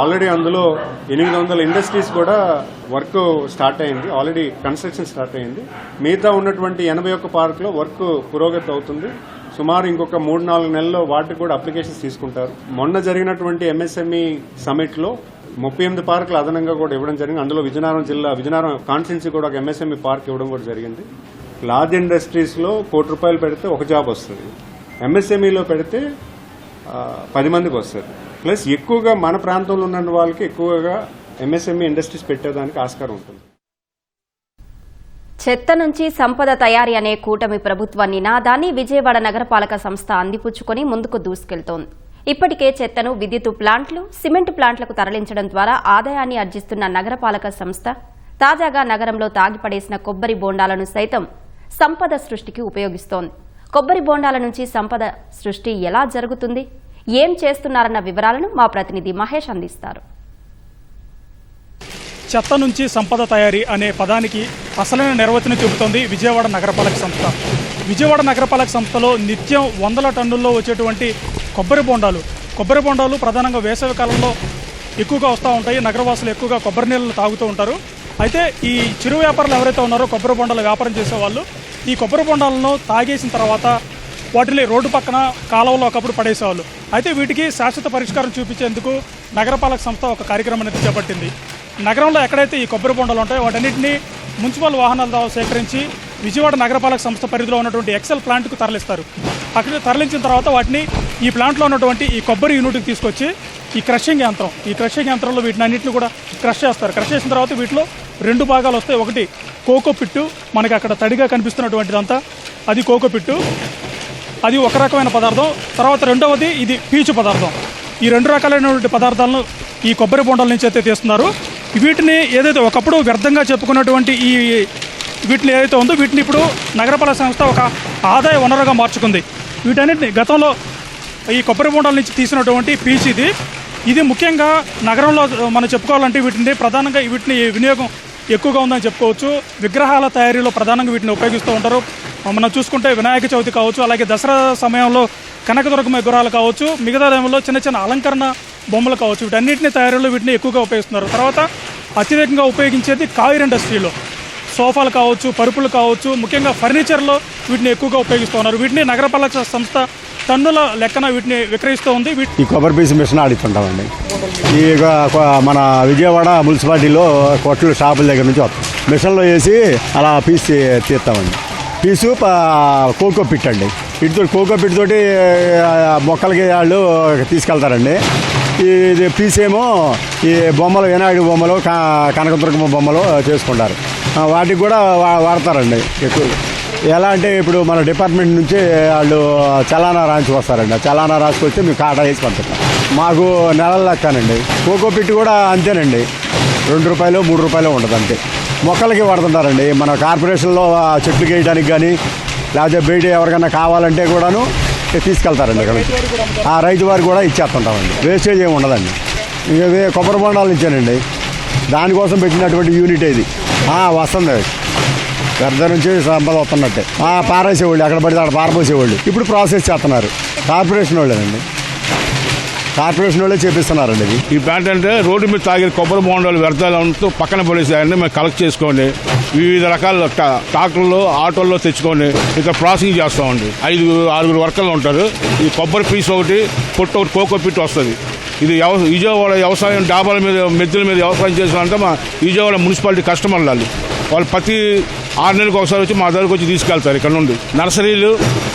ఆల్రెడీ అందులో 800 ఇండస్ట్రీస్ కూడా వర్క్ స్టార్ట్ అయింది. ఆల్రెడీ కన్స్ట్రక్షన్ స్టార్ట్ అయింది. మిగతా ఉన్నటువంటి 81 పార్కులో వర్క్ పురోగతి అవుతుంది. సుమారు ఇంకొక 3-4 నెలల్లో వాటికి కూడా అప్లికేషన్స్ తీసుకుంటారు. మొన్న జరిగినటువంటి ఎంఎస్ఎంఈ సమిట్ లో 38 పార్కులు అదనంగా కూడా ఇవ్వడం జరిగింది. అందులో విజయనగరం జిల్లా విజయనగరం కాన్స్టిట్యున్సీ కూడా ఒక ఎంఎస్ఎంఈ పార్క్ ఇవ్వడం కూడా జరిగింది. లార్జ్ ఇండస్ట్రీస్ లో ₹1 కోటి పెడితే ఒక జాబ్ వస్తుంది. ఎంఎస్ఎంఈలో పెడితే 10 మందికి వస్తుంది. ప్లస్ ఎక్కువగా మన ప్రాంతంలో ఉన్న వాళ్ళకి ఎక్కువగా ఎంఎస్ఎంఈ ఇండస్ట్రీస్ పెట్టేదానికి ఆస్కారం ఉంటుంది. చెత్త నుంచి సంపద తయారీ అనే కూటమి ప్రభుత్వ నినాదాన్ని విజయవాడ నగరపాలక సంస్థ అందిపుచ్చుకొని ముందుకు దూసుకెళ్తోంది. ఇప్పటికే చెత్తను విద్యుత్ ప్లాంట్లు, సిమెంట్ ప్లాంట్లకు తరలించడం ద్వారా ఆదాయాన్ని ఆర్జిస్తున్న నగరపాలక సంస్థ తాజాగా నగరంలో తాగిపడేసిన కొబ్బరి బోండాలను సైతం సంపద సృష్టికి ఉపయోగిస్తోంది. కొబ్బరి బోండాల నుంచి సంపద సృష్టి ఎలా జరుగుతుంది, ఏం చేస్తున్నారన్న వివరాలను మా ప్రతినిధి మహేష్ అందిస్తారు. చెత్త నుంచి సంపద తయారీ అనే పదానికి అసలైన నిర్వచనం చెబుతోంది విజయవాడ నగరపాలక సంస్థ. విజయవాడ నగరపాలక సంస్థలో నిత్యం 100 టన్నుల్లో వచ్చేటువంటి కొబ్బరి బోండాలు ప్రధానంగా వేసవి కాలంలో ఎక్కువగా వస్తూ ఉంటాయి. నగరవాసులు ఎక్కువగా కొబ్బరి నీళ్ళను తాగుతూ ఉంటారు. అయితే ఈ చిరు వ్యాపారులు ఎవరైతే ఉన్నారో కొబ్బరి బొండాల వ్యాపారం చేసేవాళ్ళు ఈ కొబ్బరి బొండాలను తాగేసిన తర్వాత వాటిని రోడ్డు పక్కన కాలువలో ఒకప్పుడు పడేసేవాళ్ళు. అయితే వీటికి శాశ్వత పరిష్కారం చూపించేందుకు నగరపాలక సంస్థ ఒక కార్యక్రమాన్ని చేపట్టింది. నగరంలో ఎక్కడైతే ఈ కొబ్బరి బొండాలు ఉంటాయో వాటన్నింటినీ మున్సిపల్ వాహనాల సేకరించి విజయవాడ నగరపాలక సంస్థ పరిధిలో ఉన్నటువంటి ఎక్సెల్ ప్లాంట్కు తరలిస్తారు. అక్కడ తరలించిన తర్వాత వాటిని ఈ ప్లాంట్లో ఉన్నటువంటి ఈ కొబ్బరి యూనిట్కి తీసుకొచ్చి ఈ క్రషింగ్ యంత్రంలో వీటిని అన్నింటిని కూడా క్రష్ చేస్తారు. క్రష్ చేసిన తర్వాత వీటిలో 2 భాగాలు వస్తాయి. ఒకటి కోకో పిట్టు, మనకి అక్కడ తడిగా కనిపిస్తున్నటువంటిదంతా అది కోకో పిట్టు, అది ఒక రకమైన పదార్థం. తర్వాత రెండవది ఇది పీచు పదార్థం. ఈ 2 రకాలైనటువంటి పదార్థాలను ఈ కొబ్బరి బొండాల నుంచి అయితే తీస్తున్నారు. వీటిని ఏదైతే ఒకప్పుడు వ్యర్థంగా చెప్పుకున్నటువంటి వీటిని ఏదైతే ఉందో వీటిని ఇప్పుడు నగరపాలక సంస్థ ఒక ఆదాయ వనరుగా మార్చుకుంది. వీటన్నిటిని గతంలో ఈ కొబ్బరి బొండాల నుంచి తీసినటువంటి పీచు ఇది ముఖ్యంగా నగరంలో మనం చెప్పుకోవాలంటే వీటిని ప్రధానంగా వీటిని వినియోగం ఎక్కువగా ఉందని చెప్పుకోవచ్చు. విగ్రహాల తయారీలో ప్రధానంగా వీటిని ఉపయోగిస్తూ ఉంటారు. మనం చూసుకుంటే వినాయక చవితి కావచ్చు, అలాగే దసరా సమయంలో కనకదుర్గమ్మ విగ్రహాలు కావచ్చు, మిగతా టైంలో చిన్న చిన్న అలంకరణ బొమ్మలు కావచ్చు, వీటన్నిటిని తయారీలో వీటిని ఎక్కువగా ఉపయోగిస్తున్నారు. తర్వాత అత్యధికంగా ఉపయోగించేది కాయిర్ ఇండస్ట్రీలో సోఫాలు కావచ్చు, పరుపులు కావచ్చు, ముఖ్యంగా ఫర్నిచర్లో వీటిని ఎక్కువగా ఉపయోగిస్తూ ఉన్నారు. వీటిని నగరపాలక సంస్థ టన్నుల లెక్కన వీటిని విక్రయిస్తూ ఉంది. ఈ కొబ్బరి పీసు మిషన్ ఆడిస్తుంటామండి. ఈ మన విజయవాడ మున్సిపాలిటీలో కొట్లు షాపుల దగ్గర నుంచి వస్తాం. మిషన్లో వేసి అలా పీసు తీస్తామండి. పీసు కోకో పిట్ అండి. వీటితో కోకో పిట్ తోటి మొక్కలకి వాళ్ళు తీసుకెళ్తారండి. ఇది పీసేమో ఈ బొమ్మలు, వినాయకుడి బొమ్మలు, కనకదుర్గమ్మ బొమ్మలు చేసుకుంటారు. వాటికి కూడా వాడతారండి ఎక్కువ. ఎలా అంటే ఇప్పుడు మన డిపార్ట్మెంట్ నుంచి వాళ్ళు చలానా రాసుకొస్తారండి. ఆ చలానా రాసుకొస్తే మేము కాటా వేసి పంపిస్తాం. మాకు నెలల లెక్కనండి. కోకో పిట్ కూడా అంతేనండి, 2 రూపాయలు 3 రూపాయలు ఉంటుంది అంతే. మొక్కలకి వాడుతుంటారండి. మన కార్పొరేషన్లో చెట్లు వేయడానికి కానీ లేకపోతే బయట ఎవరికైనా కావాలంటే కూడాను తీసుకెళ్తారండి. ఇక్కడ నుంచి ఆ రైతు వారికి కూడా ఇచ్చేస్తుంటామండి. వేస్టేజ్ ఏమి ఉండదండి. ఇక కొబ్బరి బొండాలు ఇచ్చానండి, దానికోసం పెట్టినటువంటి యూనిట్ ఇది వస్తుంది. వ్యర్థ నుంచి సంపద వస్తున్నట్టే పారేసేవాళ్ళు, ఎక్కడ పడితే అక్కడ పారపోసేవాళ్ళు ఇప్పుడు ప్రాసెస్ చేస్తున్నారు కార్పొరేషన్ వాళ్ళేనండి. కార్పొరేషన్ వాళ్ళే చేపిస్తున్నారండి. ఇది ఈ ప్లాంట్ అంటే రోడ్డు మీద తాగిన కొబ్బరి బొండాలు వ్యర్థాలు అంటూ పక్కన పడేసాయని మేము కలెక్ట్ చేసుకోండి, వివిధ రకాల ట్రాక్టర్లు, ఆటోల్లో తెచ్చుకొని ఇక్కడ ప్రాసెసింగ్ చేస్తామండి. 5-6 వర్కర్లు ఉంటారు. ఈ కొబ్బరి పీస్ ఒకటి, పొట్టు ఒకటి, కోకో పిట్ వస్తుంది. ఇది విజయవాడ వ్యవసాయం డాబాల మీద, మెద్దల మీద వ్యవసాయం చేసామంటే మా విజయవాడ మున్సిపాలిటీ కస్టమర్లు వాళ్ళు ప్రతి 6 నెలలకు ఒకసారి వచ్చి మా దగ్గరకు వచ్చి తీసుకెళ్తారు. ఇక్కడ నుండి నర్సరీలు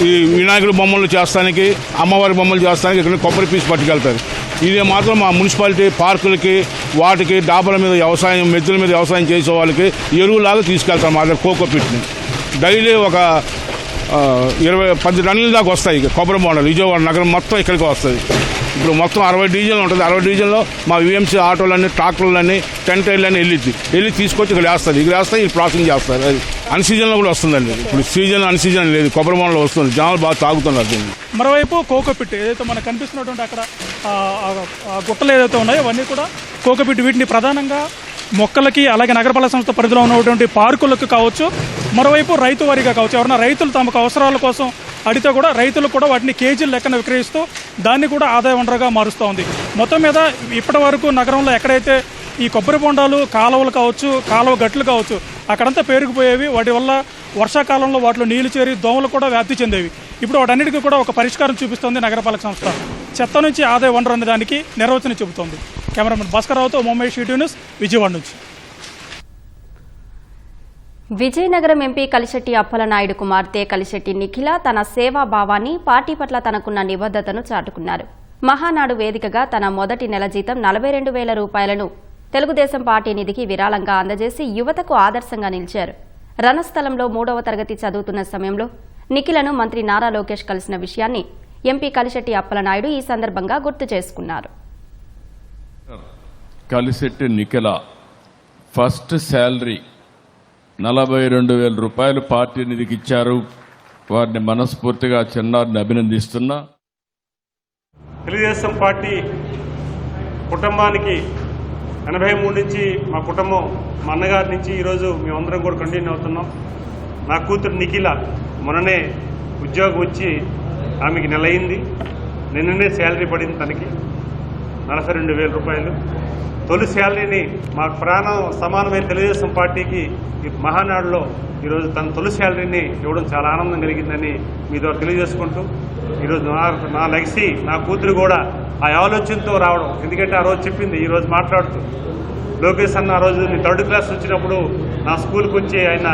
ఈ వినాయకుడి బొమ్మలు చేస్తానికి, అమ్మవారి బొమ్మలు చేస్తానికి ఇక్కడ కొబ్బరి పీస్ పట్టుకెళ్తారు. ఇదే మాత్రం మా మున్సిపాలిటీ పార్కులకి, వాటికి డాబాల మీద వ్యవసాయం, మెద్దల మీద వ్యవసాయం చేసే వాళ్ళకి ఎరువులాగా తీసుకెళ్తారు మా దగ్గర కోకో పిట్ని. డైలీ ఒక 20-10 టన్నుల దాకా వస్తాయి కొబ్బరి బొండాలు. విజయవాడ నగరం మొత్తం ఇక్కడికి వస్తుంది. ఇప్పుడు మొత్తం 60 డివిజన్లు ఉంటుంది. 60 డివిజన్లో మా విఎంసీ ఆటోలన్నీ, ట్రాక్టర్లన్నీ, టెంటైర్లన్నీ వెళ్ళి తీసుకొచ్చి ఇక్కడ వేస్తుంది. ఇక్కడ వేస్తే ఇది ప్రాసెసింగ్ చేస్తారు. అది అన్ సీజన్లో కూడా వస్తుందండి. ఇప్పుడు సీజన్ అన్ సీజన్ లేదు, కొబ్బరి బొండాలు వస్తుంది. జనాలు బాగా తాగుతున్నారు దీన్ని. మరోవైపు కోకో పిట్ ఏదైతే మనకు కనిపిస్తున్నటువంటి అక్కడ గుట్టలు ఏదైతే ఉన్నాయో అవన్నీ కూడా కోకో పిట్. వీటిని ప్రధానంగా మొక్కలకి, అలాగే నగరపాలక సంస్థ పరిధిలో ఉన్నటువంటి పార్కులకు కావచ్చు, మరోవైపు రైతు వారిగా కావచ్చు, ఎవరైనా రైతులు తమకు అవసరాల కోసం అడిగితే కూడా రైతులు కూడా వాటిని కేజీల లెక్కన విక్రయిస్తూ దాన్ని కూడా ఆదాయ వనరుగా మారుస్తూ ఉంది. మొత్తం మీద ఇప్పటి వరకు నగరంలో ఎక్కడైతే ఈ కొబ్బరి బొండాలు కాలువలు కావచ్చు, కాలువ గట్లు కావచ్చు, అక్కడంతా పేరుకుపోయేవి. వాటి వల్ల వర్షాకాలంలో వాటిలో నీళ్లు చేరి దోమలు కూడా వ్యాప్తి చెందేవి. ఇప్పుడు వాటన్నిటికీ కూడా ఒక పరిష్కారం చూపిస్తోంది నగరపాలక సంస్థ. చెత్త నుంచి ఆదాయ వనరు అనే దానికి నిర్వచనం చెబుతోంది. కెమెరామెన్ భాస్కర్ రావుతో ముంబై షీటీ న్యూస్, విజయవాడ నుంచి. విజయనగరం ఎంపీ కలిశెట్టి అప్పలనాయుడు కుమార్తె కలిశెట్టి నిఖిల తన సేవాభావాన్ని, పార్టీ పట్ల తనకున్న నిబద్ధతను చాటుకున్నారు. మహానాడు వేదికగా తన మొదటి నెల జీతం 42,000 రూపాయలను తెలుగుదేశం పార్టీ నిధికి విరాళంగా అందజేసి యువతకు ఆదర్శంగా నిలిచారు. రణస్థలంలో 3వ తరగతి చదువుతున్న సమయంలో నిఖిలను మంత్రి నారా లోకేష్ కలిసిన విషయాన్ని ఎంపీ కలిశెట్టి అప్పలనాయుడు ఈ సందర్భంగా గుర్తు చేసుకున్నారు. కలిశెట్టి నిఖిల ఫస్ట్ శాలరీ 42,000 రూపాయలు పార్టీ నిధికి ఇచ్చారు. వారిని మనస్ఫూర్తిగా చిన్నారిని అభినందిస్తున్నా. తెలుగుదేశం పార్టీ కుటుంబానికి 83 నుంచి మా కుటుంబం, మా అన్నగారి నుంచి ఈరోజు మేమందరం కూడా కంటిన్యూ అవుతున్నాం. నా కూతురు నిఖిల మొన్ననే ఉద్యోగం వచ్చి ఆమెకి నెల అయింది. నిన్ననే శాలరీ పడింది తనకి 42,000 రూపాయలు. తొలి శాలరీని మా ప్రాణం సమానమైన తెలుగుదేశం పార్టీకి ఈ మహానాడులో ఈరోజు తన తొలి శాలరీని ఇవ్వడం చాలా ఆనందం కలిగిందని మీ ద్వారా తెలియజేసుకుంటూ, ఈరోజు నా లెగసీ నా కూతురు కూడా ఆ ఆలోచనతో రావడం. ఎందుకంటే ఆ రోజు చెప్పింది, ఈరోజు మాట్లాడుతూ లోకేష్ అన్న ఆ రోజు నేను 3rd క్లాస్ వచ్చినప్పుడు నా స్కూల్కి వచ్చి ఆయన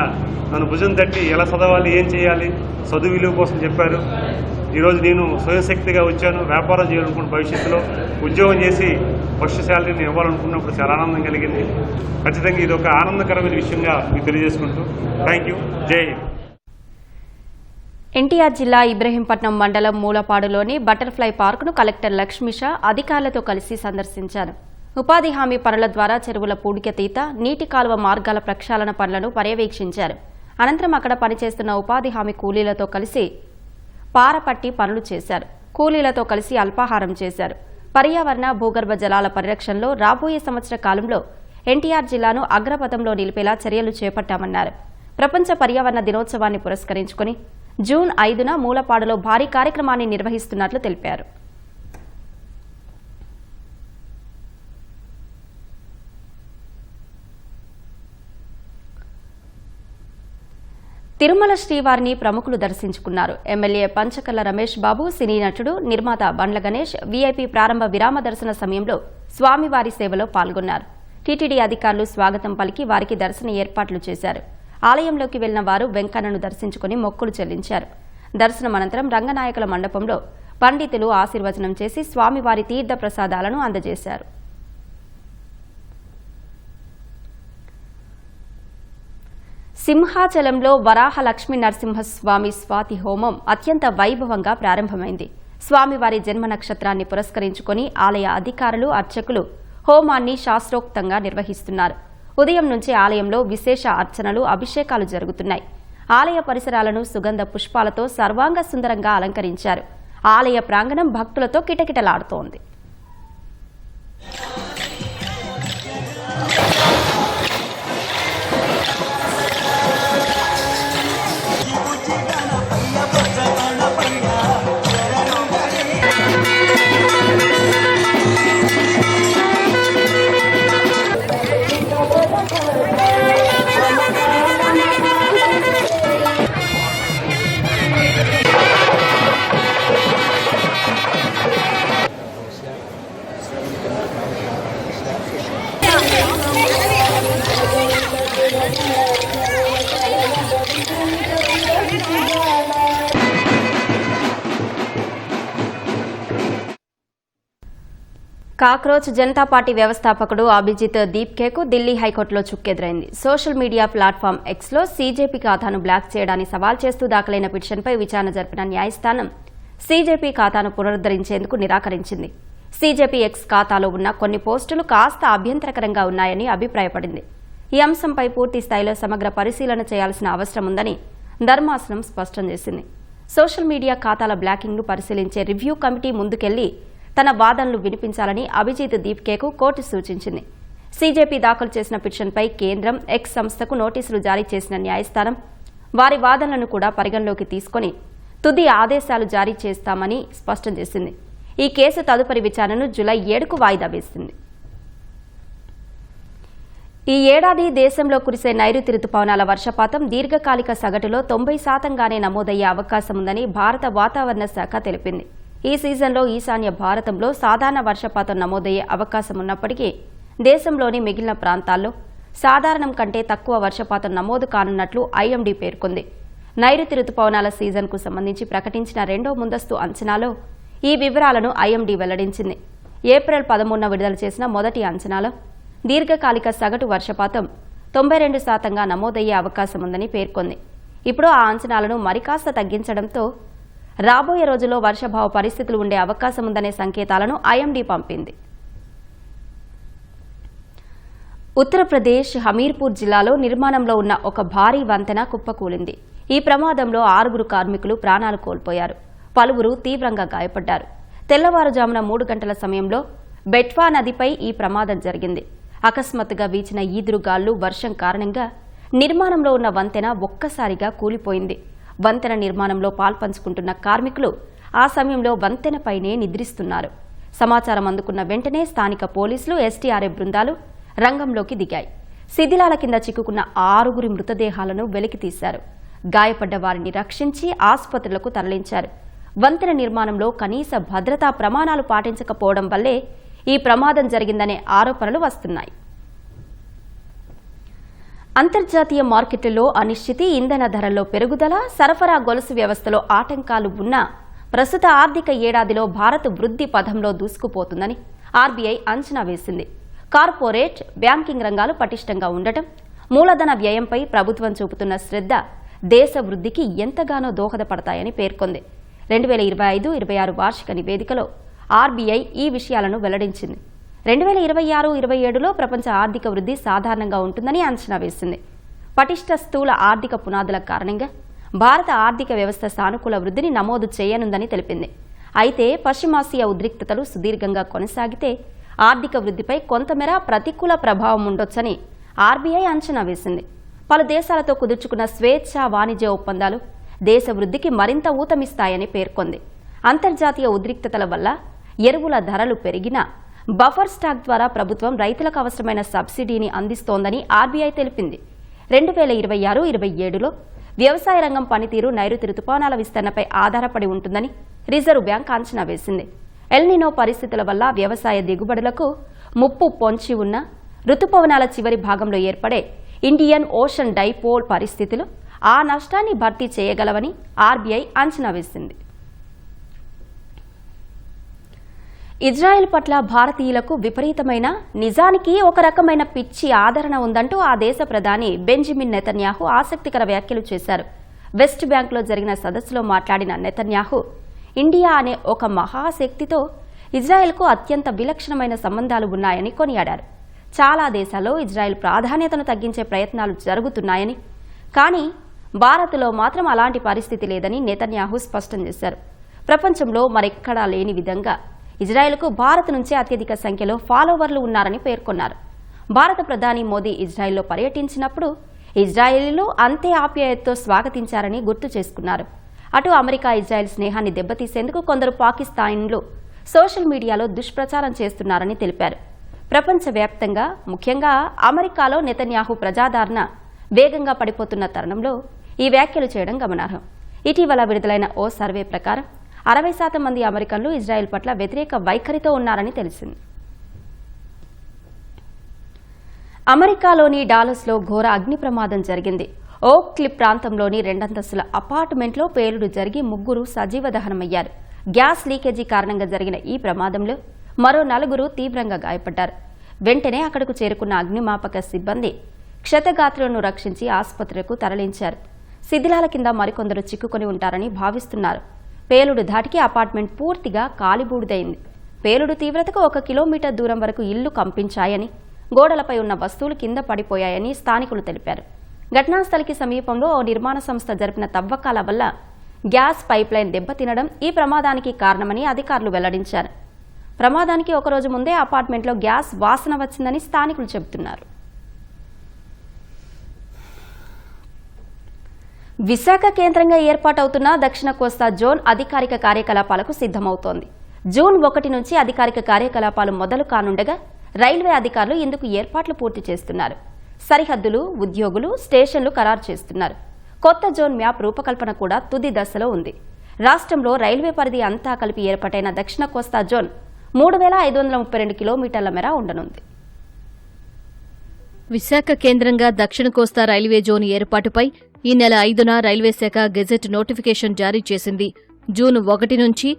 నన్ను భుజం తట్టి ఎలా చదవాలి, ఏం చేయాలి, చదువు విలువ కోసం చెప్పారు. ఈరోజు నేను స్వయం శక్తిగా వచ్చాను, వ్యాపారం చేయాలనుకున్న భవిష్యత్తులో ఉద్యోగం చేసి ఫస్ట్ శాలరీని ఇవ్వాలనుకున్నప్పుడు చాలా ఆనందం కలిగింది. ఖచ్చితంగా ఇది ఒక ఆనందకరమైన విషయంగా మీకు తెలియజేసుకుంటూ థ్యాంక్ యూ. జై హింద్. ఎన్టీఆర్ జిల్లా ఇబ్రహీంపట్నం మండలం మూలపాడులోని బటర్ఫ్లై పార్కును కలెక్టర్ లక్ష్మీష అధికారులతో కలిసి సందర్శించారు. ఉపాధి హామీ పనుల ద్వారా చెరువుల పూడికతీత, నీటి కాలువ మార్గాల ప్రక్షాళన పనులను పర్యవేక్షించారు. అనంతరం అక్కడ పనిచేస్తున్న ఉపాధి హామీ కూలీలతో కలిసి పారపట్టి పనులు చేశారు. కూలీలతో కలిసి అల్పాహారం చేశారు. పర్యావరణ, భూగర్భ జలాల పరిరక్షణలో రాబోయే సంవత్సర కాలంలో ఎన్టీఆర్ జిల్లాను అగ్రపథంలో నిలిపేలా చర్యలు చేపట్టామన్నారు. ప్రపంచ పర్యావరణ దినోత్సవాన్ని పురస్కరించుకుని జూన్ 5న మూలపాడులో భారీ కార్యక్రమాన్ని నిర్వహిస్తున్నట్లు తెలిపారు. తిరుమల శ్రీవారిని ప్రముఖులు దర్శించుకున్నారు. ఎమ్మెల్యే పంచకర్ల రమేష్ బాబు, సినీ నటుడు, నిర్మాత బండ్ల గణేష్ వీఐపీ ప్రారంభ విరామ దర్శన సమయంలో స్వామివారి సేవలో పాల్గొన్నారు. టీటీడీ అధికారులు స్వాగతం పలికి వారికి దర్శన ఏర్పాట్లు చేశారు. ఆలయంలోకి వెళ్లిన వారు వెంకన్నను దర్శించుకుని మొక్కులు చెల్లించారు. దర్శనం అనంతరం రంగనాయకుల మండపంలో పండితులు ఆశీర్వచనం చేసి స్వామివారి తీర్థ ప్రసాదాలను అందజేశారు. సింహాచలంలో వరాహ లక్ష్మీ నరసింహస్వామి స్వాతి హోమం అత్యంత వైభవంగా ప్రారంభమైంది. స్వామివారి జన్మ నక్షత్రాన్ని పురస్కరించుకుని ఆలయ అధికారులు, అర్చకులు హోమాన్ని శాస్త్రోక్తంగా నిర్వహిస్తున్నారు. ఉదయం నుంచి ఆలయంలో విశేష అర్చనలు, అభిషేకాలు జరుగుతున్నాయి. ఆలయ పరిసరాలను సుగంధ పుష్పాలతో సర్వాంగ సుందరంగా అలంకరించారు. ఆలయ ప్రాంగణం భక్తులతో కిటకిటలాడుతోంది. కాక్రోచ్ జనతా పార్టీ వ్యవస్థాపకుడు అభిజిత్ దీప్కేకు ఢిల్లీ హైకోర్టులో చుక్కెదురైంది. సోషల్ మీడియా ప్లాట్ఫామ్ ఎక్స్లో సీజేపీ ఖాతాను బ్లాక్ చేయడాన్ని సవాల్ చేస్తూ దాఖలైన పిటిషన్పై విచారణ జరిపిన న్యాయస్థానం సీజేపీ ఖాతాను పునరుద్దరించేందుకు నిరాకరించింది. సీజేపీ ఎక్స్ ఖాతాలో ఉన్న కొన్ని పోస్టులు కాస్త అభ్యంతరకరంగా ఉన్నాయని అభిప్రాయపడింది. ఈ అంశంపై పూర్తి స్థాయిలో సమగ్ర పరిశీలన చేయాల్సిన అవసరం ఉందని ధర్మాసనం స్పష్టం చేసింది. సోషల్ మీడియా ఖాతాల బ్లాకింగ్ను పరిశీలించే రివ్యూ కమిటీ ముందుకెళ్లి తన వాదనలు వినిపించాలని అభిజిత్ దీప్కేకు కోర్టు సూచించింది. సీజేపీ దాఖలు చేసిన పిటిషన్పై కేంద్రం, ఎక్స్ సంస్థకు నోటీసులు జారీ చేసిన న్యాయస్థానం వారి వాదనలను కూడా పరిగణలోకి తీసుకుని తుది ఆదేశాలు జారీ చేస్తామని స్పష్టం చేసింది. ఈ కేసు తదుపరి విచారణను జూలై 7కు వాయిదా వేసింది. ఈ ఏడాది దేశంలో కురిసే నైరుతి రుతుపవనాల వర్షపాతం దీర్ఘకాలిక సగటులో 90%గానే నమోదయ్యే అవకాశం ఉందని భారత వాతావరణ శాఖ తెలిపింది. ఈ సీజన్లో ఈశాన్య భారతంలో సాధారణ వర్షపాతం నమోదయ్యే అవకాశం ఉన్నప్పటికీ దేశంలోని మిగిలిన ప్రాంతాల్లో సాధారణం కంటే తక్కువ వర్షపాతం నమోదు కానున్నట్లు ఐఎండీ పేర్కొంది. నైరుతి రుతుపవనాల సీజన్కు సంబంధించి ప్రకటించిన రెండో ముందస్తు అంచనాలో ఈ వివరాలను ఐఎండీ వెల్లడించింది. ఏప్రిల్ 13న విడుదల చేసిన మొదటి అంచనాలో దీర్ఘకాలిక సగటు వర్షపాతం 92%గా నమోదయ్యే అవకాశం ఉందని పేర్కొంది. ఇప్పుడు ఆ అంచనాలను మరికాస్త తగ్గించడంతో రాబోయే రోజుల్లో వర్షాభావ పరిస్థితులు ఉండే అవకాశం ఉందనే సంకేతాలను ఐఎండీ పంపింది. ఉత్తరప్రదేశ్ హమీర్పూర్ జిల్లాలో నిర్మాణంలో ఉన్న ఒక భారీ వంతెన కుప్పకూలింది. ఈ ప్రమాదంలో 6 కార్మికులు ప్రాణాలు కోల్పోయారు. పలువురు తీవ్రంగా గాయపడ్డారు. తెల్లవారుజామున 3 గంటల సమయంలో బెట్వా నదిపై ఈ ప్రమాదం జరిగింది. అకస్మాత్తుగా వీచిన ఈదురుగాళ్లు, వర్షం కారణంగా నిర్మాణంలో ఉన్న వంతెన ఒక్కసారిగా కూలిపోయింది. వంతెన నిర్మాణంలో పాల్పంచుకుంటున్న కార్మికులు ఆ సమయంలో వంతెనపైనే నిద్రిస్తున్నారు. సమాచారం అందుకున్న వెంటనే స్థానిక పోలీసులు, ఎస్డీఆర్ఎఫ్ బృందాలు రంగంలోకి దిగాయి. శిథిలాల కింద చిక్కుకున్న 6 మృతదేహాలను వెలికితీశారు. గాయపడ్డ వారిని రక్షించి ఆసుపత్రులకు తరలించారు. వంతెన నిర్మాణంలో కనీస భద్రతా ప్రమాణాలు పాటించకపోవడం వల్లే ఈ ప్రమాదం జరిగిందనే ఆరోపణలు వస్తున్నాయి. అంతర్జాతీయ మార్కెట్లలో అనిశ్చితి, ఇంధన ధరల్లో పెరుగుదల, సరఫరా గొలుసు వ్యవస్థలో ఆటంకాలు ఉన్నా ప్రస్తుత ఆర్థిక ఏడాదిలో భారత్ వృద్ధి పథంలో దూసుకుపోతుందని ఆర్బీఐ అంచనా వేసింది. కార్పొరేట్, బ్యాంకింగ్ రంగాలు పటిష్టంగా ఉండటం, మూలధన వ్యయంపై ప్రభుత్వం చూపుతున్న శ్రద్ధ దేశ వృద్ధికి ఎంతగానో దోహదపడతాయని పేర్కొంది. 2025-26 వార్షిక నివేదికలో ఆర్బీఐ ఈ విషయాలను వెల్లడించింది. 2026-27లో ప్రపంచ ఆర్థిక వృద్ధి సాధారణంగా ఉంటుందని అంచనా వేసింది. పటిష్ట స్థూల ఆర్థిక పునాదుల కారణంగా భారత ఆర్థిక వ్యవస్థ సానుకూల వృద్ధిని నమోదు చేయనుందని తెలిపింది. అయితే పశ్చిమాసియా ఉద్రిక్తతలు సుదీర్ఘంగా కొనసాగితే ఆర్థిక వృద్ధిపై కొంతమేర ప్రతికూల ప్రభావం ఉండొచ్చని ఆర్బీఐ అంచనా వేసింది. పలు దేశాలతో కుదుర్చుకున్న స్వేచ్ఛా వాణిజ్య ఒప్పందాలు దేశ వృద్ధికి మరింత ఊతమిస్తాయని పేర్కొంది. అంతర్జాతీయ ఉద్రిక్తతల వల్ల ఎరువుల ధరలు పెరిగినా బఫర్ స్టాక్ ద్వారా ప్రభుత్వం రైతులకు అవసరమైన సబ్సిడీని అందిస్తోందని ఆర్బీఐ తెలిపింది. 2026-27లో వ్యవసాయ రంగం పనితీరు నైరుతి రుతుపవనాల విస్తరణపై ఆధారపడి ఉంటుందని రిజర్వ్ బ్యాంక్ అంచనా వేసింది. ఎల్నినో పరిస్థితుల వల్ల వ్యవసాయ దిగుబడులకు ముప్పు పొంచి ఉన్న రుతుపవనాల చివరి భాగంలో ఏర్పడే ఇండియన్ ఓషన్ డైపోల్ పరిస్థితులు ఆ నష్టాన్ని భర్తీ చేయగలవని ఆర్బీఐ అంచనా వేసింది. ఇజ్రాయెల్ పట్ల భారతీయులకు విపరీతమైన, నిజానికి ఒక రకమైన పిచ్చి ఆదరణ ఉందంటూ ఆ దేశ ప్రధాని బెంజమిన్ నెతన్యాహు ఆసక్తికర వ్యాఖ్యలు చేశారు. వెస్ట్ బ్యాంక్లో జరిగిన సదస్సులో మాట్లాడిన నెతన్యాహు, ఇండియా అనే ఒక మహాశక్తితో ఇజ్రాయెల్కు అత్యంత విలక్షణమైన సంబంధాలు ఉన్నాయని కొనియాడారు. చాలా దేశాల్లో ఇజ్రాయెల్ ప్రాధాన్యతను తగ్గించే ప్రయత్నాలు జరుగుతున్నాయని, కానీ భారత్లో మాత్రం అలాంటి పరిస్థితి లేదని నెతన్యాహు స్పష్టం చేశారు. ప్రపంచంలో మరెక్కడా లేని విధంగా ఇజ్రాయెల్కు భారత్ నుంచే అత్యధిక సంఖ్యలో ఫాలోవర్లు ఉన్నారని పేర్కొన్నారు. భారత ప్రధాని మోదీ ఇజ్రాయెల్లో పర్యటించినప్పుడు ఇజ్రాయేలీలు అంతే ఆప్యాయతతో స్వాగతించారని గుర్తు చేసుకున్నారు. అటు అమెరికా ఇజ్రాయెల్ స్నేహాన్ని దెబ్బతీసేందుకు కొందరు పాకిస్తాన్లు సోషల్ మీడియాలో దుష్ప్రచారం చేస్తున్నారని తెలిపారు. ప్రపంచవ్యాప్తంగా, ముఖ్యంగా అమెరికాలో నెతన్యాహు ప్రజాదరణ వేగంగా పడిపోతున్న తరుణంలో ఈ వ్యాఖ్యలు చేయడం గమనార్హం. ఇటీవల విడుదలైన ఓ సర్వే ప్రకారం 60% మంది అమెరికన్లు ఇజ్రాయెల్ పట్ల వ్యతిరేక వైఖరితో ఉన్నారని తెలిసింది. అమెరికాలోని డాలస్లో ఘోర అగ్ని ప్రమాదం జరిగింది. ఓక్ క్లిప్ ప్రాంతంలోని 2 అంతస్తుల అపార్ట్మెంట్లో పేలుడు జరిగి 3 సజీవ దహనమయ్యారు. గ్యాస్ లీకేజీ కారణంగా జరిగిన ఈ ప్రమాదంలో మరో 4 తీవ్రంగా గాయపడ్డారు. వెంటనే అక్కడకు చేరుకున్న అగ్నిమాపక సిబ్బంది క్షతగాత్రులను రక్షించి ఆసుపత్రులకు తరలించారు. శిథిలాల కింద మరికొందరు చిక్కుకొని ఉంటారని భావిస్తున్నారు. పేలుడు ధాటికి అపార్ట్మెంట్ పూర్తిగా కాలిబూడిదైంది. పేలుడు తీవ్రతకు 1 కిలోమీటర్ దూరం వరకు ఇళ్లు కంపించాయని, గోడలపై ఉన్న వస్తువులు కింద పడిపోయాయని స్థానికులు తెలిపారు. ఘటనాస్థలికి సమీపంలో ఓ నిర్మాణ సంస్థ జరిపిన తవ్వకాల వల్ల గ్యాస్ పైప్లైన్ దెబ్బతినడం ఈ ప్రమాదానికి కారణమని అధికారులు వెల్లడించారు. ప్రమాదానికి 1 రోజు ముందే అపార్ట్మెంట్లో గ్యాస్ వాసన వచ్చిందని స్థానికులు చెబుతున్నారు. విశాఖ కేంద్రంగా ఏర్పాటవుతున్న దక్షిణ కోస్తా జోన్ అధికారిక కార్యకలాపాలకు సిద్ధమవుతోంది. జూన్ 1 నుంచి అధికారిక కార్యకలాపాలు మొదలు కానుండగా రైల్వే అధికారులు ఇందుకు ఏర్పాట్లు పూర్తి చేస్తున్నారు. సరిహద్దులు, ఉద్యోగులు, స్టేషన్లు ఖరారు చేస్తున్నారు. కొత్త జోన్ మ్యాప్ రూపకల్పన కూడా తుది దశలో ఉంది. రాష్ట్రంలో రైల్వే పరిధి అంతా కలిపి ఏర్పాటైన దక్షిణ కోస్తా జోన్ 3532 కిలోమీటర్ల మేర ఉండనుంది. విశాఖ కేంద్రంగా దక్షిణ కోస్తా రైల్వే జోన్ ఏర్పాటుపై ఈ నెల 5న రైల్వే శాఖ గెజెట్ నోటిఫికేషన్ జారీ చేసింది. జూన్ 1 నుంచి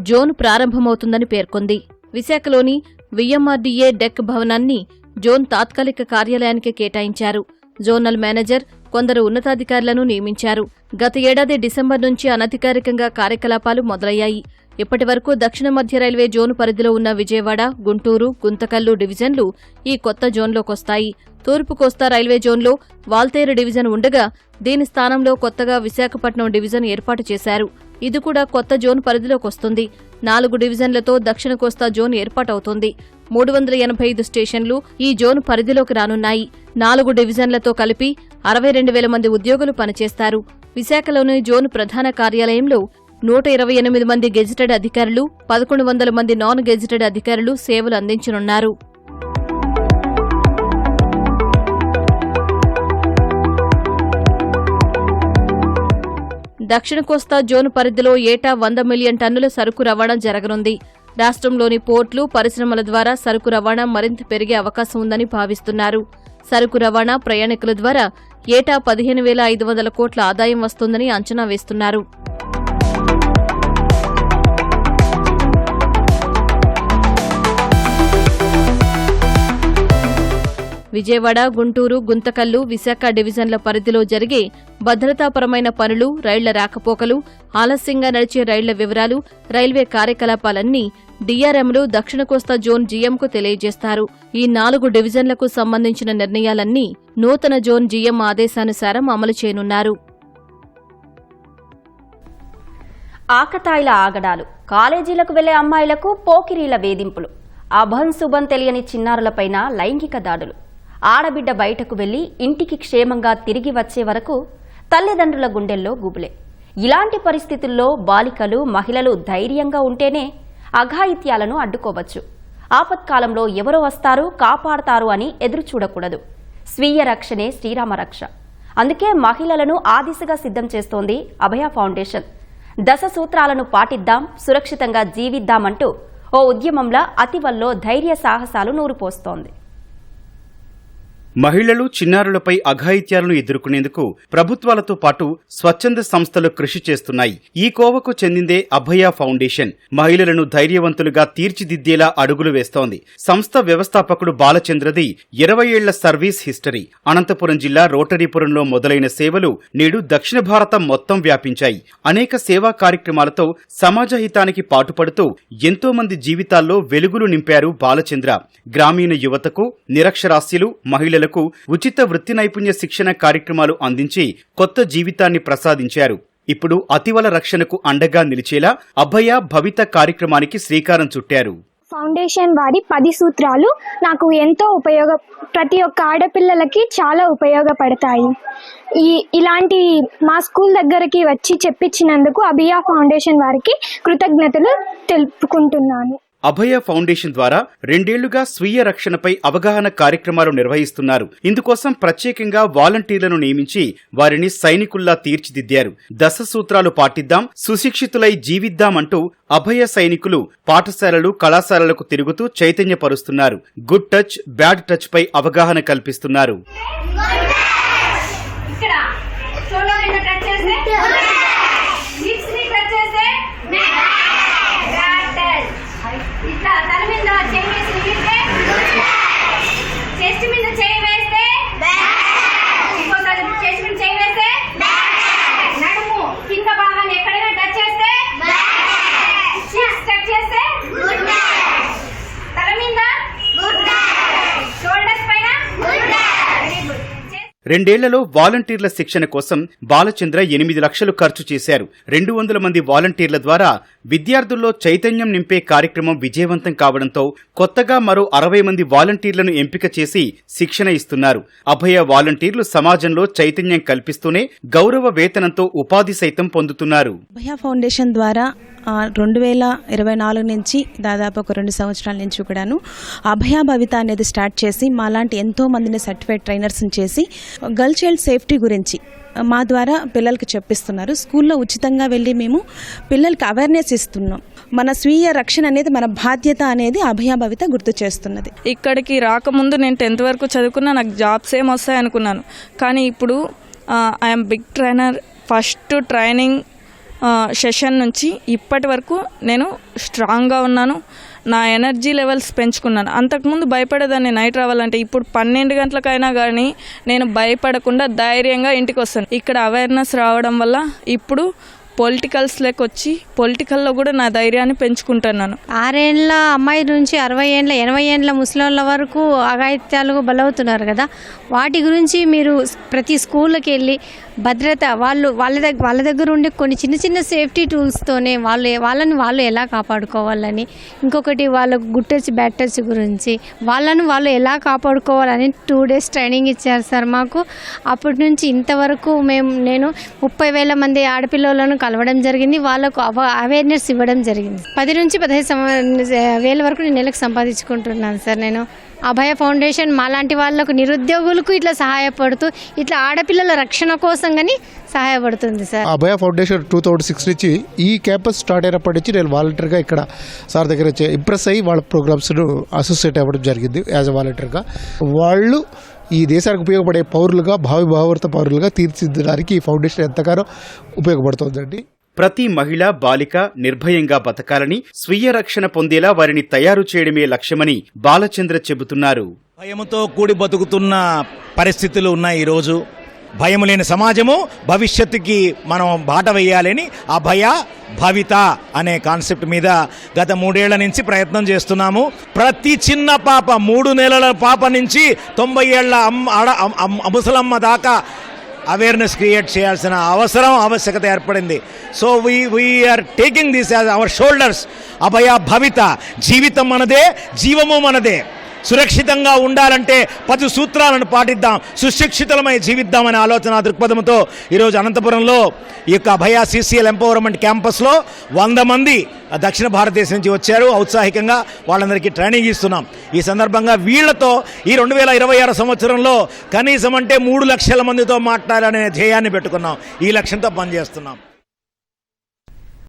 జోన్ ప్రారంభమవుతుందని పేర్కొంది. విశాఖలోని విఎంఆర్డీఏ డెక్ భవనాన్ని జోన్ తాత్కాలిక కార్యాలయానికి కేటాయించారు. జోనల్ మేనేజర్ కొందరు ఉన్నతాధికారులను నియమించారు. గత ఏడాది డిసెంబర్ నుంచి అనధికారికంగా కార్యకలాపాలు మొదలయ్యాయి. ఇప్పటి వరకు దక్షిణ మధ్య రైల్వే జోన్ పరిధిలో ఉన్న విజయవాడ, గుంటూరు, గుంతకల్లు డివిజన్లు ఈ కొత్త జోన్లోకొస్తాయి. తూర్పు కోస్తా రైల్వే జోన్లో వాల్తేరు డివిజన్ ఉండగా దీని స్థానంలో కొత్తగా విశాఖపట్నం డివిజన్ ఏర్పాటు చేశారు. ఇది కూడా కొత్త జోన్ పరిధిలోకొస్తుంది. 4 డివిజన్లతో దక్షిణ కోస్తా జోన్ ఏర్పాటవుతోంది. 385 స్టేషన్లు ఈ జోన్ పరిధిలోకి రానున్నాయి. 4 డివిజన్లతో కలిపి 62,000 మంది ఉద్యోగులు పనిచేస్తారు. విశాఖలోని జోన్ ప్రధాన కార్యాలయంలో 128 మంది గెజిటెడ్ అధికారులు, 1100 మంది నాన్ గెజిటెడ్ అధికారులు సేవలు అందించనున్నారు. దక్షిణ కోస్తా జోన్ పరిధిలో ఏటా 100 మిలియన్ టన్నుల సరుకు రవాణా జరగనుంది. రాష్ట్రంలోని పోర్టులు, పరిశ్రమల ద్వారా సరుకు రవాణా మరింత పెరిగే అవకాశం ఉందని భావిస్తున్నారు. సరుకు రవాణా, ప్రయాణికుల ద్వారా ఏటా 15,500 కోట్ల ఆదాయం వస్తుందని అంచనా వేస్తున్నారు. విజయవాడ, గుంటూరు, గుంతకల్లు, విశాఖ డివిజన్ల పరిధిలో జరిగే భద్రతాపరమైన పనులు, రైళ్ల రాకపోకలు, ఆలస్యంగా నడిచే రైళ్ల వివరాలు, రైల్వే కార్యకలాపాలన్నీ డీఆర్ఎంలు దక్షిణ కోస్తా జోన్ జీఎంకు తెలియజేస్తారు. ఈ 4 డివిజన్లకు సంబంధించిన నిర్ణయాలన్నీ నూతన జోన్ జీఎం ఆదేశానుసారం అమలు చేయనున్నారు. ఆకతాయిల ఆగడాలు, కాలేజీలకు వెళ్లే అమ్మాయిలకు పోకిరీల వేధింపులు, అభంశుభం తెలియని చిన్నారులపైన లైంగిక దాడులు, ఆడబిడ్డ బయటకు వెళ్లి ఇంటికి క్షేమంగా తిరిగి వచ్చే వరకు తల్లిదండ్రుల గుండెల్లో గుబులే. ఇలాంటి పరిస్థితుల్లో బాలికలు, మహిళలు ధైర్యంగా ఉంటేనే అఘాయిత్యాలను అడ్డుకోవచ్చు. ఆపత్కాలంలో ఎవరో వస్తారు, కాపాడతారు అని ఎదురు చూడకూడదు. స్వీయ రక్షణే శ్రీరామ రక్ష. అందుకే మహిళలను ఆ దిశగా సిద్ధం చేస్తోంది అభయ ఫౌండేషన్. 10 సూత్రాలను పాటిద్దాం, సురక్షితంగా జీవిద్దామంటూ ఓ ఉద్యమంలా అతివల్లో ధైర్య సాహసాలు నూరుపోస్తోంది. మహిళలు, చిన్నారులపై అఘాయిత్యాలను ఎదుర్కొనేందుకు ప్రభుత్వాలతో పాటు స్వచ్ఛంద సంస్థలు కృషి చేస్తున్నాయి. ఈ కోవకు చెందిందే అభయ ఫౌండేషన్. మహిళలను ధైర్యవంతులుగా తీర్చిదిద్దేలా అడుగులు వేస్తోంది. సంస్థ వ్యవస్థాపకుడు బాలచంద్రది 20 ఏళ్ల సర్వీస్ హిస్టరీ. అనంతపురం జిల్లా రోటరీపురంలో మొదలైన సేవలు నేడు దక్షిణ భారతం మొత్తం వ్యాపించాయి. అనేక సేవా కార్యక్రమాలతో సమాజ హితానికి పాటుపడుతూ ఎంతో మంది జీవితాల్లో వెలుగులు నింపారు బాలచంద్ర. గ్రామీణ యువతకు, నిరక్షరాస్యులు, మహిళలకు ఉచిత వృత్తి నైపుణ్య శిక్షణ కార్యక్రమాలు అందించి కొత్త జీవితాన్ని ప్రసాదించారు. ఇప్పుడు అతివల రక్షణకు అండగా నిలిచేలా అభయ భవిత కార్యక్రమానికి శ్రీకారం చుట్టారు. ఫౌండేషన్ వారి 10 సూత్రాలు నాకు ఎంతో ప్రతి ఒక్క ఆడపిల్లలకి చాలా ఉపయోగపడతాయి. ఇలాంటి మా స్కూల్ దగ్గరికి వచ్చి చెప్పించినందుకు అభయ ఫౌండేషన్ వారికి కృతజ్ఞతలు తెలుపుకుంటున్నాను. అభయ ఫౌండేషన్ ద్వారా 2 ఏళ్లుగా స్వీయ రక్షణపై అవగాహన కార్యక్రమాలు నిర్వహిస్తున్నారు. ఇందుకోసం ప్రత్యేకంగా వాలంటీర్లను నియమించి వారిని సైనికుల్లా తీర్చిదిద్దారు. 10 సూత్రాలు పాటిద్దాం, సుశిక్షితులై జీవిద్దామంటూ అభయ సైనికులు పాఠశాలలు, కళాశాలలకు తిరుగుతూ చైతన్యపరుస్తున్నారు. గుడ్ టచ్, బ్యాడ్ టచ్ పై అవగాహన కల్పిస్తున్నారు. రెండేళ్లలో వాలంటీర్ల శిక్షణ కోసం బాలచంద్ర 8 లక్షలు ఖర్చు చేశారు. 200 మంది వాలంటీర్ల ద్వారా విద్యార్థుల్లో చైతన్యం నింపే కార్యక్రమం విజయవంతం కావడంతో కొత్తగా మరో 60 మంది వాలంటీర్లను ఎంపిక చేసి శిక్షణ ఇస్తున్నారు. అభయ వాలంటీర్లు సమాజంలో చైతన్యం కల్పిస్తూనే గౌరవ వేతనంతో ఉపాధి సైతం పొందుతున్నారు. అభయ ఫౌండేషన్ ద్వారా 2024 నుంచి దాదాపు ఒక 2 సంవత్సరాల నుంచి కూడాను అభయ భవిత అనేది స్టార్ట్ చేసి మాలాంటి ఎంతో మందిని సర్టిఫైడ్ ట్రైనర్స్ని చేసి గర్ల్ చైల్డ్ సేఫ్టీ గురించి మా ద్వారా పిల్లలకి చెప్పిస్తున్నారు. స్కూల్లో ఉచితంగా వెళ్ళి మేము పిల్లలకి అవేర్నెస్ ఇస్తున్నాం. మన స్వీయ రక్షణ అనేది మన బాధ్యత అనేది అభయ భవిత గుర్తు చేస్తున్నది. ఇక్కడికి రాకముందు నేను 10th వరకు చదువుకున్నా, నాకు జాబ్స్ ఏం వస్తాయి అనుకున్నాను. కానీ ఇప్పుడు I'm big trainer. First training session నుంచి ఇప్పటి వరకు నేను స్ట్రాంగ్గా ఉన్నాను. నా ఎనర్జీ లెవెల్స్ పెంచుకున్నాను. అంతకుముందు భయపడేదాన్ని నైట్ రావాలంటే. ఇప్పుడు 12 గంటలకైనా కానీ నేను భయపడకుండా ధైర్యంగా ఇంటికి వస్తాను. ఇక్కడ అవేర్నెస్ రావడం వల్ల ఇప్పుడు పొలిటికల్స్లోకి వచ్చి పొలిటికల్లో కూడా నా ధైర్యాన్ని పెంచుకుంటున్నాను. 6 ఏళ్ళ అమ్మాయి నుంచి 60 ఏళ్ళ 80 ఏళ్ళ ముసలోళ్ళ వరకు అఘాయిత్యాలకు బలవుతున్నారు కదా, వాటి గురించి మీరు ప్రతి స్కూళ్ళకి వెళ్ళి భద్రత వాళ్ళ దగ్గర ఉండే కొన్ని చిన్న చిన్న సేఫ్టీ టూల్స్తోనే వాళ్ళని ఎలా కాపాడుకోవాలని, ఇంకొకటి వాళ్ళ గుడ్ టచ్ బ్యాడ్ టచ్ గురించి వాళ్ళు ఎలా కాపాడుకోవాలని 2 days ట్రైనింగ్ ఇచ్చారు సార్ మాకు. అప్పటి నుంచి ఇంతవరకు నేను 30,000 మంది ఆడపిల్లలను కలవడం జరిగింది. వాళ్ళకు అవేర్నెస్ ఇవ్వడం జరిగింది. 10 నుంచి 15,000 వరకు నేను నెలకు సంపాదించుకుంటున్నాను సార్. నేను అభయ ఫౌండేషన్ మాలాంటి వాళ్ళకు నిరుద్యోగులకు ఇట్లా సహాయపడుతూ ఇట్లా ఆడపిల్లల రక్షణ కోసం కానీ సహాయపడుతుంది సార్. అభయ ఫౌండేషన్ 2006 నుంచి ఈ క్యాంపస్ స్టార్ట్ అయినప్పటి నుంచి నేను వాలంటీర్గా ఇక్కడ సార్ దగ్గర ఇంప్రెస్ అయ్యి వాళ్ళ ప్రోగ్రామ్స్ను అసోసియేట్ అవ్వడం జరిగింది యాజ్ అ వాలంటీర్గా. వాళ్ళు ఈ దేశానికి ఉపయోగపడే పౌరులుగా భావిత పౌరులుగా తీర్చిదిద్దడానికి ఈ ఫౌండేషన్ ఎంతగానో ఉపయోగపడుతుందండి. ప్రతి మహిళ బాలిక నిర్భయంగా బతకాలని, స్వీయ రక్షణ పొందేలా వారిని తయారు చేయడమే లక్ష్యమని బాలచంద్ర చెబుతున్నారు. భయముతో కూడి బతుకుతున్న పరిస్థితులు ఉన్నాయి ఈరోజు. భయం లేని సమాజము భవిష్యత్తుకి మనం బాట వేయాలని అభయ భవిత అనే కాన్సెప్ట్ మీద గత 3 ఏళ్ల నుంచి ప్రయత్నం చేస్తున్నాము. ప్రతి చిన్న పాప 3 నెలల పాప నుంచి 90 ఏళ్ల ముసలమ్మ దాకా అవేర్నెస్ క్రియేట్ చేయాల్సిన ఆవశ్యకత ఏర్పడింది. So we are taking this as our shoulders. అభయ భవిత, జీవితం మనదే, జీవము మనదే. సురక్షితంగా ఉండాలంటే 10 సూత్రాలను పాటిద్దాం, సుశిక్షితులమై జీవిద్దామనే ఆలోచన దృక్పథంతో ఈరోజు అనంతపురంలో ఈ యొక్క అభయ CCL ఎంపవర్మెంట్ క్యాంపస్లో 100 మంది దక్షిణ భారతదేశం నుంచి వచ్చారు. ఔత్సాహికంగా వాళ్ళందరికీ ట్రైనింగ్ ఇస్తున్నాం. ఈ సందర్భంగా వీళ్లతో ఈ 2026 సంవత్సరంలో కనీసం అంటే 3 లక్షల మందితో మాట్లాడాలనే ధ్యేయాన్ని పెట్టుకున్నాం. ఈ లక్ష్యంతో పనిచేస్తున్నాం.